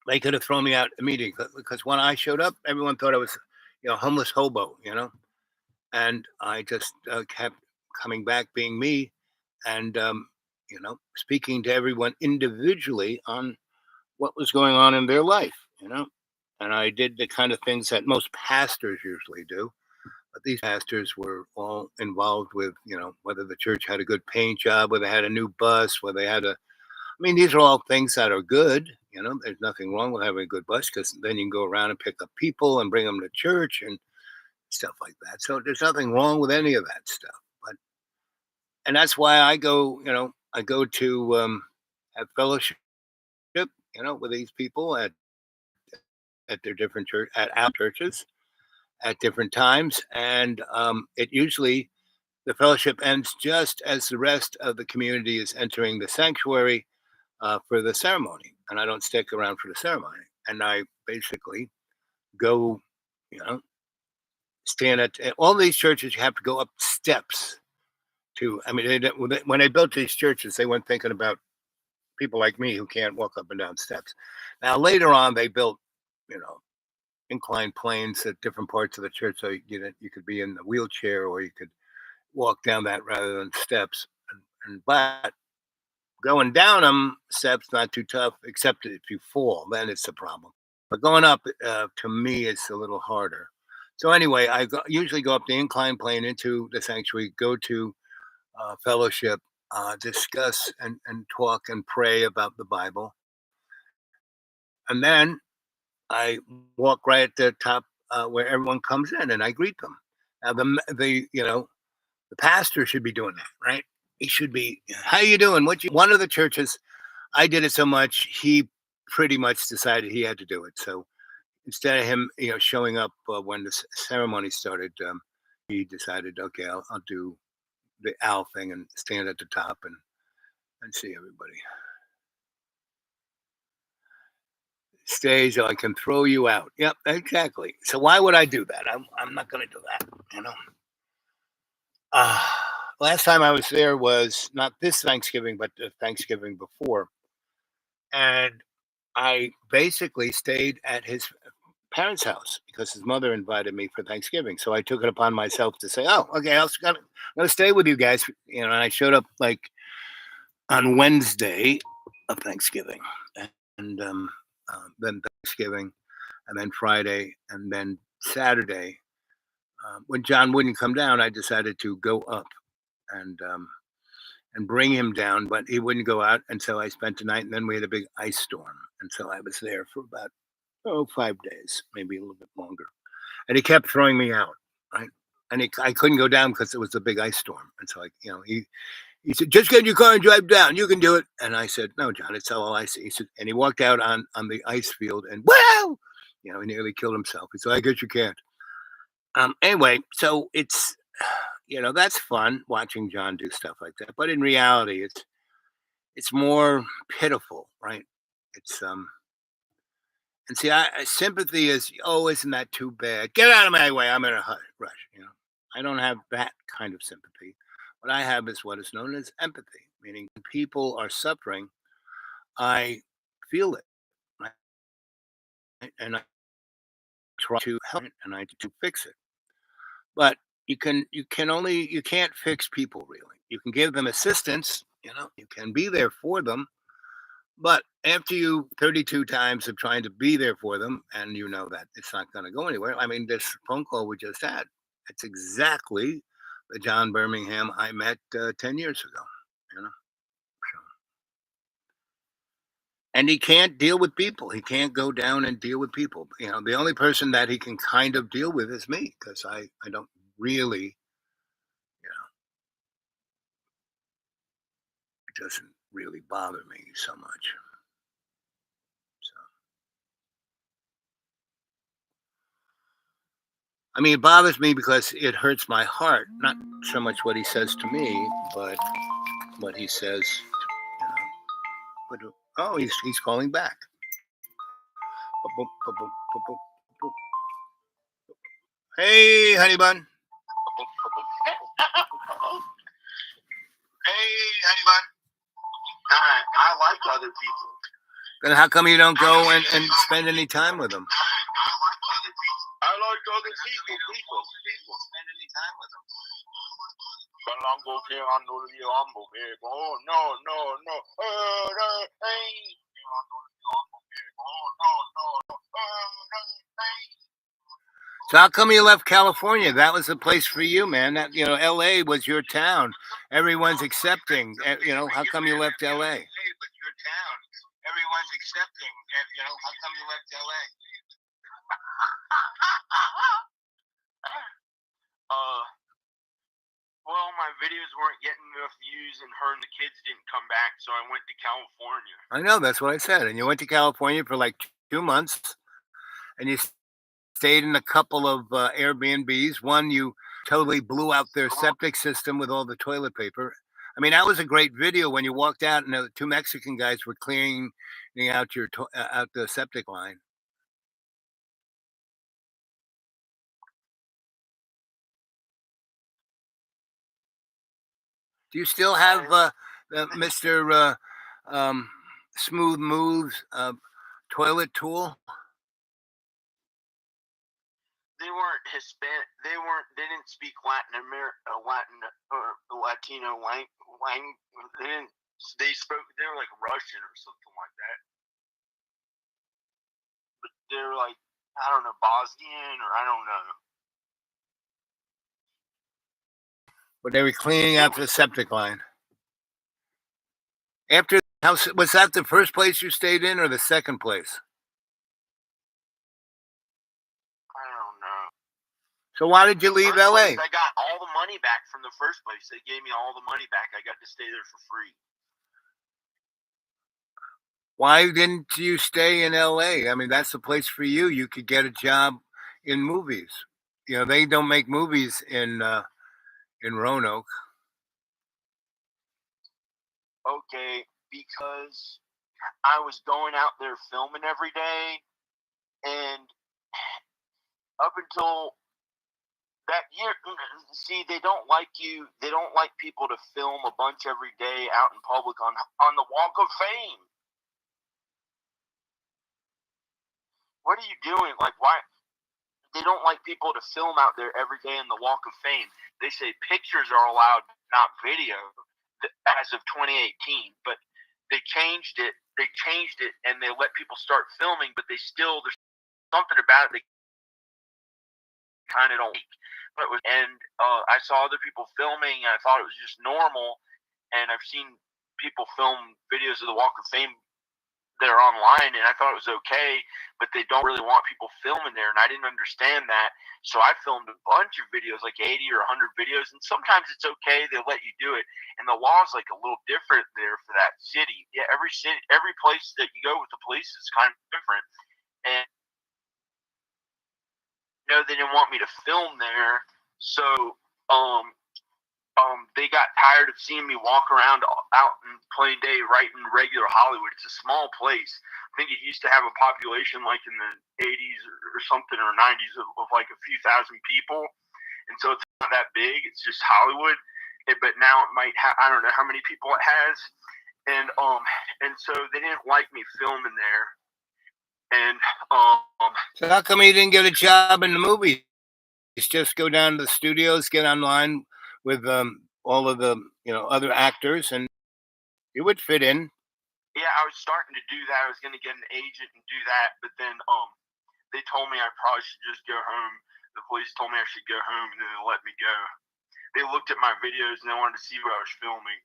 they could have thrown me out immediately because when I showed up, everyone thought I was, homeless hobo, and I just kept coming back being me, and speaking to everyone individually on what was going on in their life, and I did the kind of things that most pastors usually do. But these pastors were all involved with, whether the church had a good paint job, whether they had a new bus, whether they had I mean, these are all things that are good. There's nothing wrong with having a good bus because then you can go around and pick up people and bring them to church and stuff like that. So there's nothing wrong with any of that stuff. And that's why I go, I go to have fellowship, with these people at their different church, at our churches at different times. And it usually, the fellowship ends just as the rest of the community is entering the sanctuary for the ceremony, and I don't stick around for the ceremony. And I basically go, stand at all these churches. You have to go up steps to. I mean, when they built these churches, they weren't thinking about people like me who can't walk up and down steps. Now later on, they built, inclined planes at different parts of the church, so you could be in the wheelchair or you could walk down that rather than steps. But going down them steps not too tough, except if you fall, then it's a problem. But going up, to me, it's a little harder. So anyway, usually go up the incline plane into the sanctuary, go to fellowship, discuss and talk and pray about the Bible, and then I walk right at the top where everyone comes in, and I greet them. Now the pastor should be doing that, right? He should be. How you doing? One of the churches, I did it so much, he pretty much decided he had to do it. So instead of him, showing up when the ceremony started, he decided, okay, I'll do the owl thing and stand at the top and see everybody. Stage, I can throw you out. Yep, exactly. So why would I do that? I'm not going to do that. Last time I was there was not this Thanksgiving, but the Thanksgiving before, and I basically stayed at his parents' house because his mother invited me for Thanksgiving. So I took it upon myself to say, "Oh, okay, I'm gonna stay with you guys." And I showed up like on Wednesday of Thanksgiving, and then Thanksgiving, and then Friday, and then Saturday. When John wouldn't come down, I decided to go up and bring him down, but he wouldn't go out, and so I spent the night. And then we had a big ice storm, and so I was there for about 5 days, maybe a little bit longer. And he kept throwing me out, right? And I couldn't go down because it was a big ice storm. And so he said, "Just get in your car and drive down. You can do it." And I said, "No, John, it's all icy." He said, and he walked out on the ice field and wow, he nearly killed himself. He said, "I guess you can't." Anyway, so it's that's fun watching John do stuff like that. But in reality, it's more pitiful, right? It's and see, sympathy is, "Oh, isn't that too bad? Get out of my way. I'm in a rush." I don't have that kind of sympathy. What I have is what is known as empathy, meaning when people are suffering, I feel it, right? And I try to help it, and I to fix it. But you can't fix people really. You can give them assistance, you can be there for them, But after you 32 times of trying to be there for them, and you know that it's not going to go anywhere. I mean, this phone call we just had, it's exactly the John Birmingham I met 10 years ago. You know, so. And he can't deal with people. He can't go down and deal with people. You know, the only person that he can kind of deal with is me, because I don't really, you know, it doesn't really bother me so much. So, I mean, it bothers me because it hurts my heart. Not so much what he says to me, but what he says, you know. But oh, he's calling back. Boop, boop, boop, boop, boop, boop. Hey, honey bun. Hey, honey bun. I like other people. Then how come you don't go and spend any time with them? I like other people. People spend any time with them. But I'm going to on the humble, babe. Oh, no. Oh, no, hey. So how come you left California? That was the place for you, man. That, you know, L.A. was your town. Everyone's accepting. You know, how come you left L.A.? Hey, but your town, everyone's accepting. You know, how come you left L.A.? Well, my videos weren't getting enough views, and her and the kids didn't come back, so I went to California. I know, that's what I said. And you went to California for like 2 months, and you stayed in a couple of Airbnbs. One, you totally blew out their septic system with all the toilet paper. I mean, that was a great video when you walked out and the 2 Mexican guys were cleaning out out the septic line. Do you still have Mr. Smooth Moves toilet tool? They weren't Hispanic. They didn't speak Latin or Latino language. They spoke. They were like Russian or something like that. But they're like, I don't know, Bosnian or I don't know. But they were cleaning out the septic line. After was that the first place you stayed in or the second place? I don't know. So why did you leave LA? I got all the money back from the first place. They gave me all the money back. I got to stay there for free. Why didn't you stay in LA? I mean, that's the place for you. You could get a job in movies. You know, they don't make movies in Roanoke. Okay, because I was going out there filming every day, and up until that year, see, they don't like you. They don't like people to film a bunch every day out in public on the Walk of Fame. What are you doing? Like, why? They don't like people to film out there every day in the Walk of Fame. They say pictures are allowed, not video, as of 2018. But they changed it. And they let people start filming, but there's something about it they kind of don't like. I saw other people filming, and I thought it was just normal. And I've seen people film videos of the Walk of Fame that are online, and I thought it was okay, but they don't really want people filming there, and I didn't understand that. So I filmed a bunch of videos, like 80 or 100 videos, and sometimes it's okay, they'll let you do it, and the law's like a little different there for that city. Yeah, every place that you go with the police is kind of different, and they didn't want me to film there, so they got tired of seeing me walk around out in plain day right in regular Hollywood. It's a small place. I think it used to have a population like in the 80s or something, or 90s of like a few thousand people. And so it's not that big. It's just Hollywood. But now it might have, I don't know how many people it has. And so they didn't like me filming there. And so how come you didn't get a job in the movies? Just go down to the studios, get online with all of the other actors, and you would fit in. Yeah, I was starting to do that. I was going to get an agent and do that, but then they told me I probably should just go home. The police told me I should go home, and then they let me go. They looked at my videos and they wanted to see what I was filming,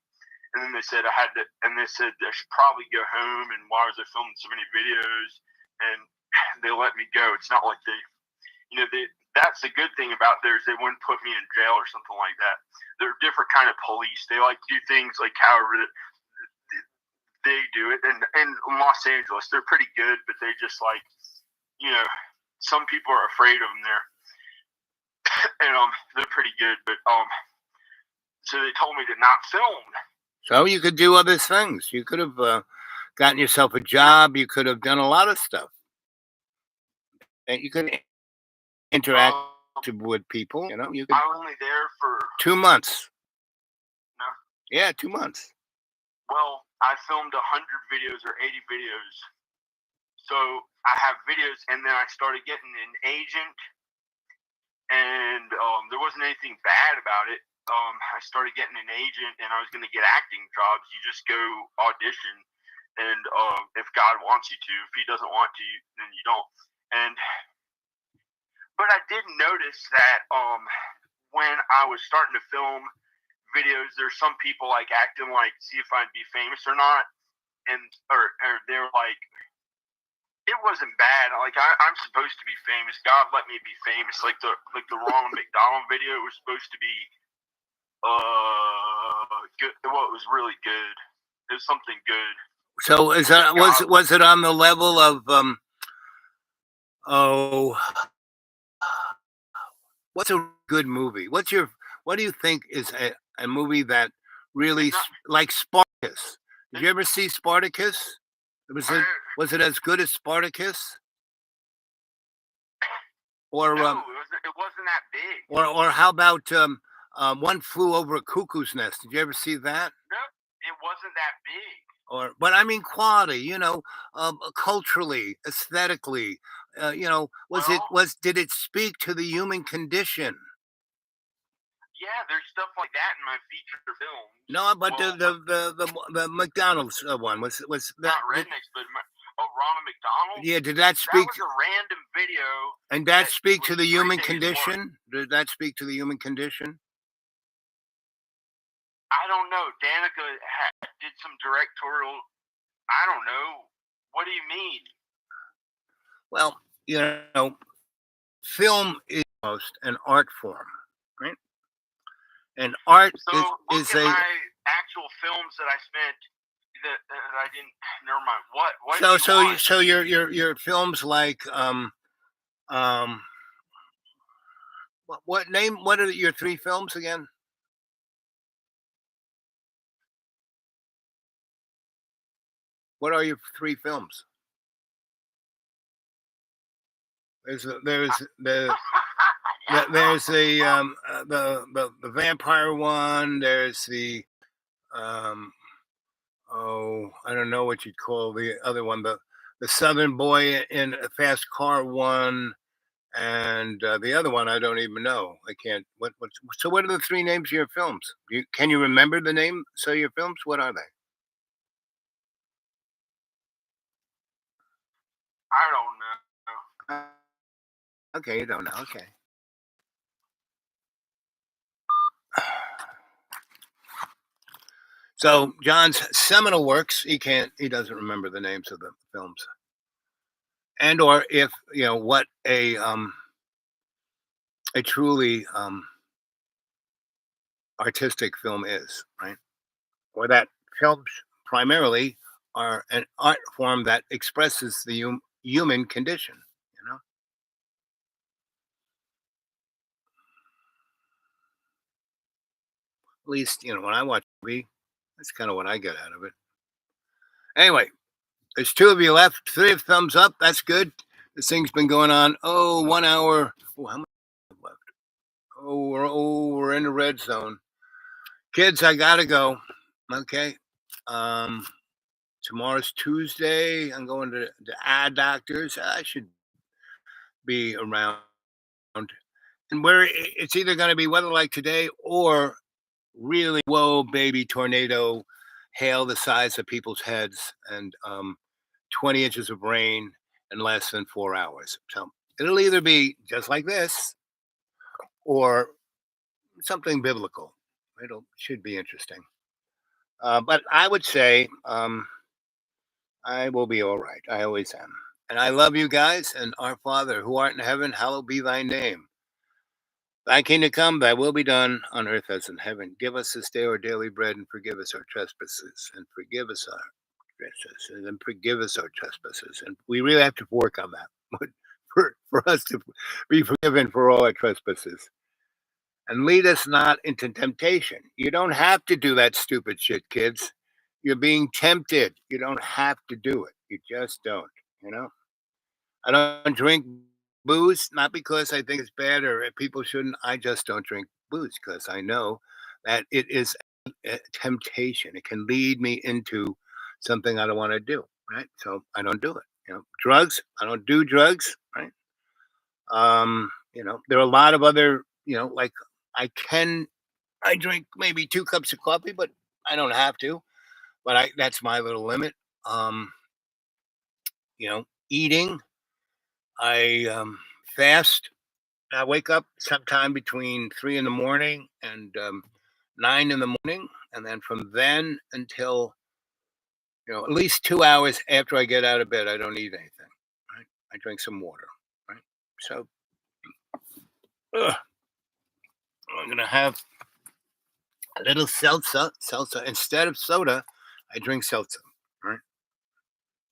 and then they said I had to, and they said I should probably go home. And why was I filming so many videos? And they let me go. It's not like that's the good thing about theirs. They wouldn't put me in jail or something like that. They're a different kind of police. They like do things like however they do it. And in Los Angeles, they're pretty good, but they just like, some people are afraid of them there. And they're pretty good, but so they told me to not film. So you could do other things. You could have gotten yourself a job. You could have done a lot of stuff. And you could interact with people. You could. I was only there for 2 months. No. Yeah, 2 months. Well, I filmed 100 videos or 80 videos. So I have videos, and then I started getting an agent, and there wasn't anything bad about it. I started getting an agent, and I was going to get acting jobs. You just go audition, and if God wants you to, if He doesn't want to, then you don't. But I did notice that when I was starting to film videos, there's some people like acting like see if I'd be famous or not, and or they're like, it wasn't bad. Like I'm supposed to be famous. God let me be famous. Like the Ronald McDonald video was supposed to be good. Well, it was really good. It was something good. So is that was it on the level of what's a good movie? What do you think is a movie that really like Spartacus? Did you ever see Spartacus? Was it as good as Spartacus? Or no, it wasn't that big. Or how about One Flew Over a Cuckoo's Nest? Did you ever see that? No, it wasn't that big. But I mean quality, culturally, aesthetically, did it speak to the human condition? Yeah, there's stuff like that in my feature films. No, but the McDonald's one was not rednecks, but Ronald McDonald. Yeah, did that speak? That was a random video. And that speak to the human condition? Did that speak to the human condition? I don't know. Danica did some directorial. I don't know. What do you mean? Well, film is almost an art form, right? And art is a. My actual films that I spent that I didn't. Never mind. What? So your films like what are your 3 films again? What are your 3 films? There's the vampire one. There's the I don't know what you'd call the other one. The Southern Boy in a Fast Car one, and the other one I don't even know. I can't. So what are the 3 names of your films? Can you remember the name? So your films, what are they? I don't know. Okay, you don't know. Okay. So John's seminal works, he doesn't remember the names of the films. And or if, what a truly artistic film is, right? Or that films primarily are an art form that expresses the human condition, At least, when I watch a movie, that's kind of what I get out of it. Anyway, there's 2 of you left. 3 of thumbs up. That's good. This thing's been going on. 1 hour. How much left? We're in the red zone. Kids, I gotta go. Okay. Tomorrow's Tuesday. I'm going to eye doctors. I should be around. And where it's either going to be weather like today or really whoa baby tornado hail the size of people's heads and 20 inches of rain in less than 4 hours. So it'll either be just like this or something biblical. Should be interesting. But I would say I will be all right. I always am. And I love you guys. And our Father, who art in heaven, hallowed be thy name. Thy kingdom come, thy will be done on earth as in heaven. Give us this day our daily bread and forgive us our trespasses and forgive us our trespasses and forgive us our trespasses. And we really have to work on that for us to be forgiven for all our trespasses. And lead us not into temptation. You don't have to do that stupid shit, kids. You're being tempted. You don't have to do it. You just don't, you know? I don't drink booze, not because I think it's bad or people shouldn't. I just don't drink booze because I know that it is a temptation. It can lead me into something I don't want to do, right? So I don't do it. You know, drugs, I don't do drugs, right? You know, there are a lot of other, you know, like I drink maybe 2 cups of coffee, but I don't have to. But that's my little limit. You know, eating. I fast. I wake up sometime between 3 in the morning and 9 in the morning, and then from then until at least 2 hours after I get out of bed, I don't eat anything. Right? I drink some water. Right? So I'm gonna have a little seltzer. Instead of soda, I drink seltzer. Right?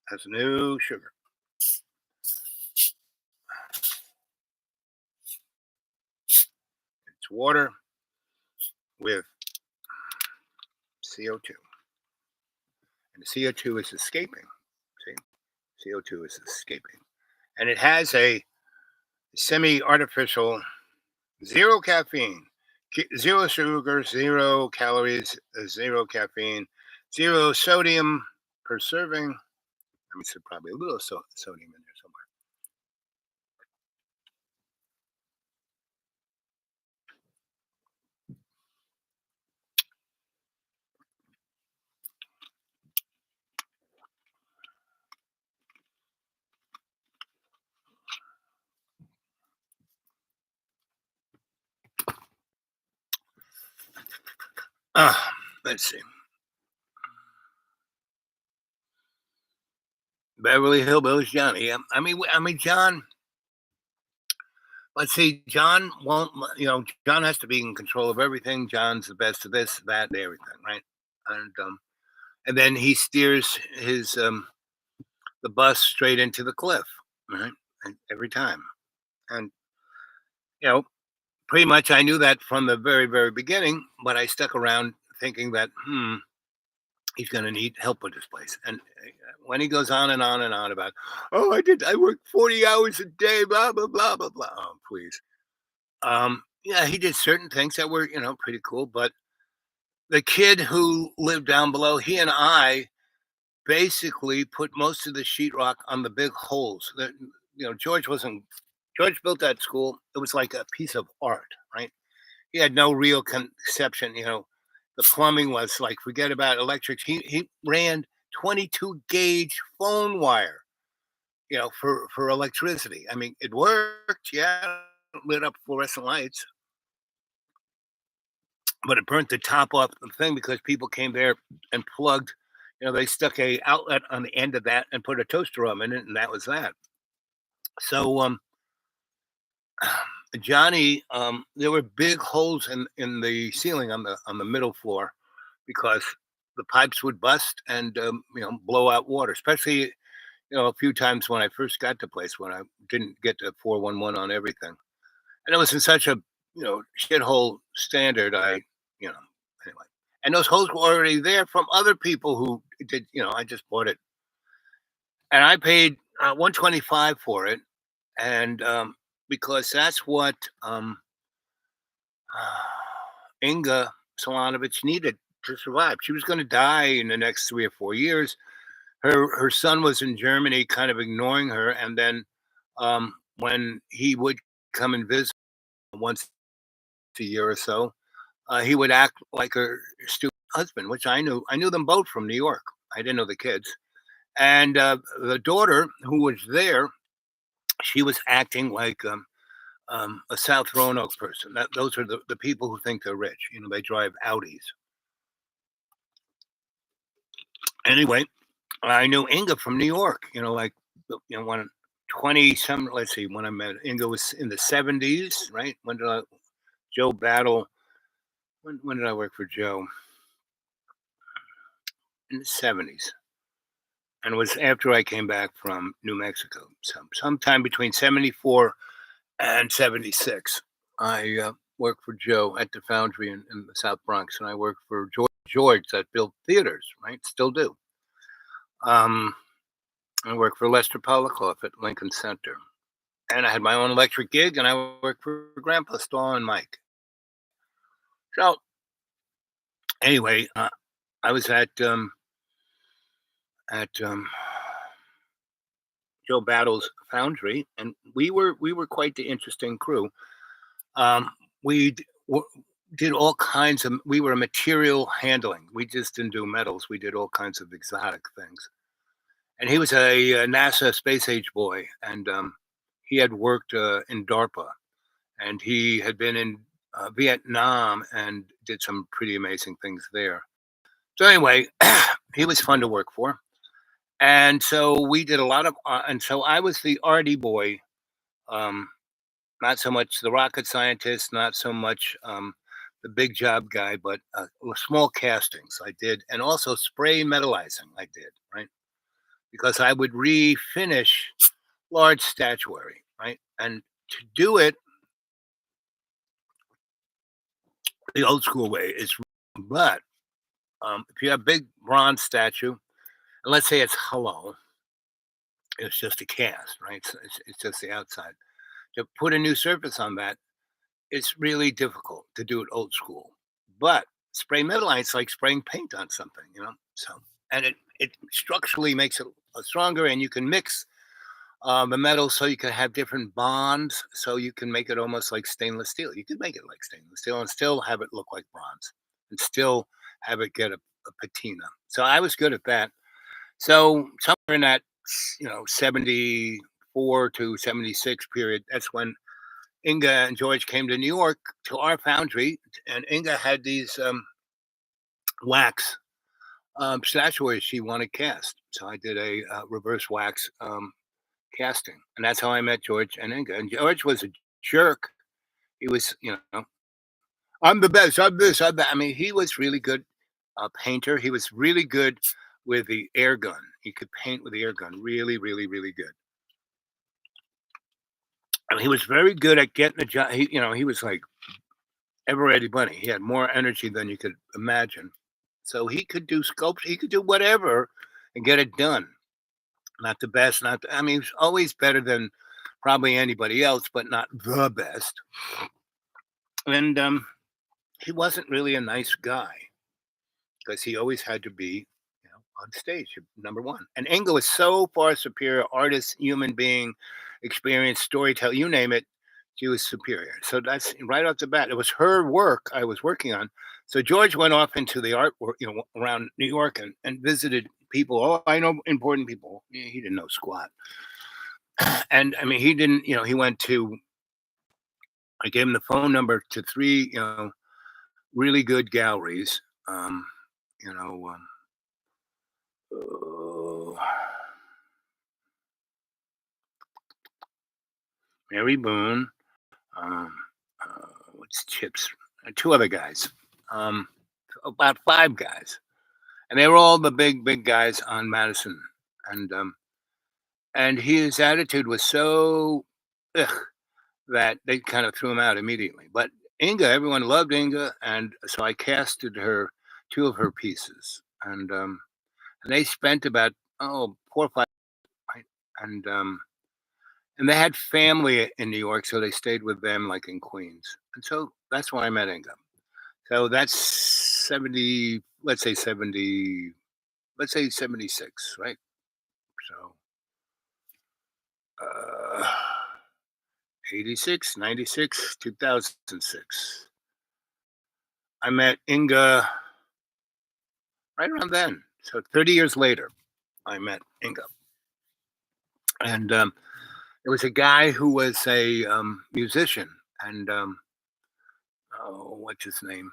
Has no sugar. It's water with CO2. And the CO2 is escaping. See? CO2 is escaping. And it has a semi-artificial, 0 caffeine, 0 sugar, 0 calories, 0 caffeine, 0 sodium per serving. I mean, so probably a little sodium in there somewhere. Let's see. Beverly Hillbillies Johnny. I mean, John. Let's see. John won't. John has to be in control of everything. John's the best of this, that, and everything, right? And then he steers his the bus straight into the cliff, right? And every time, and pretty much I knew that from the very, very beginning, but I stuck around thinking that, he's going to need help with this place. And when he goes on and on and on about, I worked 40 hours a day, blah, blah, blah, blah, blah. Oh, please. Yeah, he did certain things that were, pretty cool. But the kid who lived down below, he and I basically put most of the sheetrock on the big holes. That, George built that school. It was like a piece of art, right? He had no real conception, the plumbing was like, forget about electrics. He ran 22 gauge phone wire, for electricity. I mean, it worked. Yeah. Lit up fluorescent lights, but it burnt the top off the thing because people came there and plugged, they stuck a outlet on the end of that and put a toaster oven in it. And that was that. So, Johnny, there were big holes in the ceiling on the middle floor because the pipes would bust and blow out water. Especially a few times when I first got to the place when I didn't get to 411 on everything, and it was in such a shithole standard. Anyway, and those holes were already there from other people who did. I just bought it, and I paid $125 for it, and because that's what Inga Solonovich needed to survive. She was going to die in the next 3 or 4 years. Her son was in Germany, kind of ignoring her, and then when he would come and visit once a year or so, he would act like a stupid husband, which I knew. I knew them both from New York. I didn't know the kids. And the daughter who was there, she was acting like a South Roanoke person. Those are the people who think they're rich. You know, they drive Audis. Anyway, I knew Inga from New York. You know, like when 20 some. Let's see, when I met Inga was in the 70s, right? When did Joe Battle? When did I work for Joe? In the 70s. And it was after I came back from New Mexico. So sometime between 74 and 76, I worked for Joe at the Foundry in the South Bronx, and I worked for George that built theaters, right? Still do. I worked for Lester Polikoff at Lincoln Center. And I had my own electric gig, and I worked for Grandpa Stahl and Mike. So anyway, I was at Joe Battle's Foundry, and we were quite the interesting crew. We did all kinds of. We were material handling. We just didn't do metals. We did all kinds of exotic things. And he was a NASA space age boy, and he had worked in DARPA, and he had been in Vietnam and did some pretty amazing things there. So anyway, he was fun to work for. And so we did a lot of, and so I was the arty boy, not so much the rocket scientist, not so much the big job guy, but small castings I did, and also spray metallizing I did, right? Because I would refinish large statuary, right? And to do it the old school way is, but if you have a big bronze statue, and let's say it's hollow, it's just a cast, right? It's just the outside. To put a new surface on that, it's really difficult to do it old school. But spray metallized like spraying paint on something, you know. So and it structurally makes it stronger, and you can mix the metal so you can have different bonds, so you can make it almost like stainless steel. You could make it like stainless steel and still have it look like bronze, and still have it get a patina. So I was good at that. So somewhere in that 74 to 76 period, that's when Inga and George came to New York to our foundry, and Inga had these wax statuaries she wanted cast. So I did a reverse wax casting, and that's how I met George and Inga. And George was a jerk. He was, I'm the best. I'm this. I'm that. I mean, he was really good painter. He was really good with the air gun. He could paint with the air gun. Really, really, really good. And he was very good at getting the job. He was like ever ready bunny. He had more energy than you could imagine. So he could do sculpture. He could do whatever and get it done. Not the best. I mean, he was always better than probably anybody else, but not the best. And he wasn't really a nice guy because he always had to be, on stage, number one. And Inga was so far superior, artist, human being, experience, storyteller, you name it, she was superior. So that's right off the bat. It was her work I was working on. So George went off into the art, around New York and visited people. Oh, I know important people. He didn't know squat. And I mean, he didn't, he went to, I gave him the phone number to 3, really good galleries. Mary Boone, what's Chips? 2 other guys, about 5 guys, and they were all the big guys on Madison, and his attitude was so that they kind of threw him out immediately. But Inga, everyone loved Inga, and so I casted her 2 of her pieces, and they spent about 4 or 5, right? And they had family in New York, so they stayed with them, like in Queens. And so that's why I met Inga. So that's 70, let's say 76, right? So 86, 96, 2006. I met Inga right around then. So 30 years later, I met Inga. And there was a guy who was a musician, and oh, what's his name?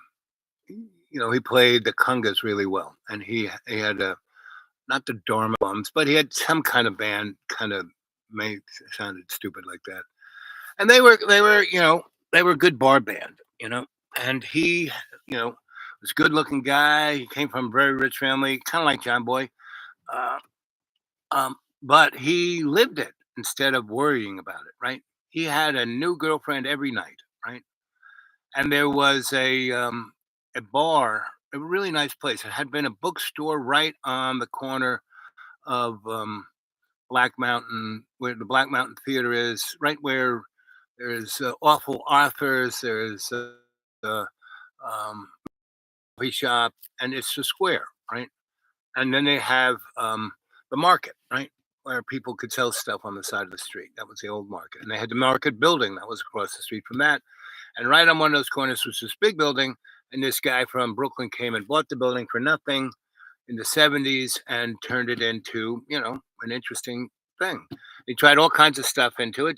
He played the congas really well, and he had a not the Dharma Bums, but he had some kind of band, kind of made sounded stupid like that. And they were a good bar band, And he, was a good looking guy. He came from a very rich family, kind of like John Boy. Uh, but he lived it instead of worrying about it, right? He had a new girlfriend every night, right? And there was a bar, a really nice place. It had been a bookstore right on the corner of Black Mountain, where the Black Mountain Theater is, right where there's awful authors. There's um, coffee shop, and it's a square, right? And then they have the market, right, where people could sell stuff on the side of the street. That was the old market, and they had the market building that was across the street from that. And right on one of those corners was this big building, and this guy from Brooklyn came and bought the building for nothing in the 70s and turned it into, an interesting thing. He tried all kinds of stuff into it,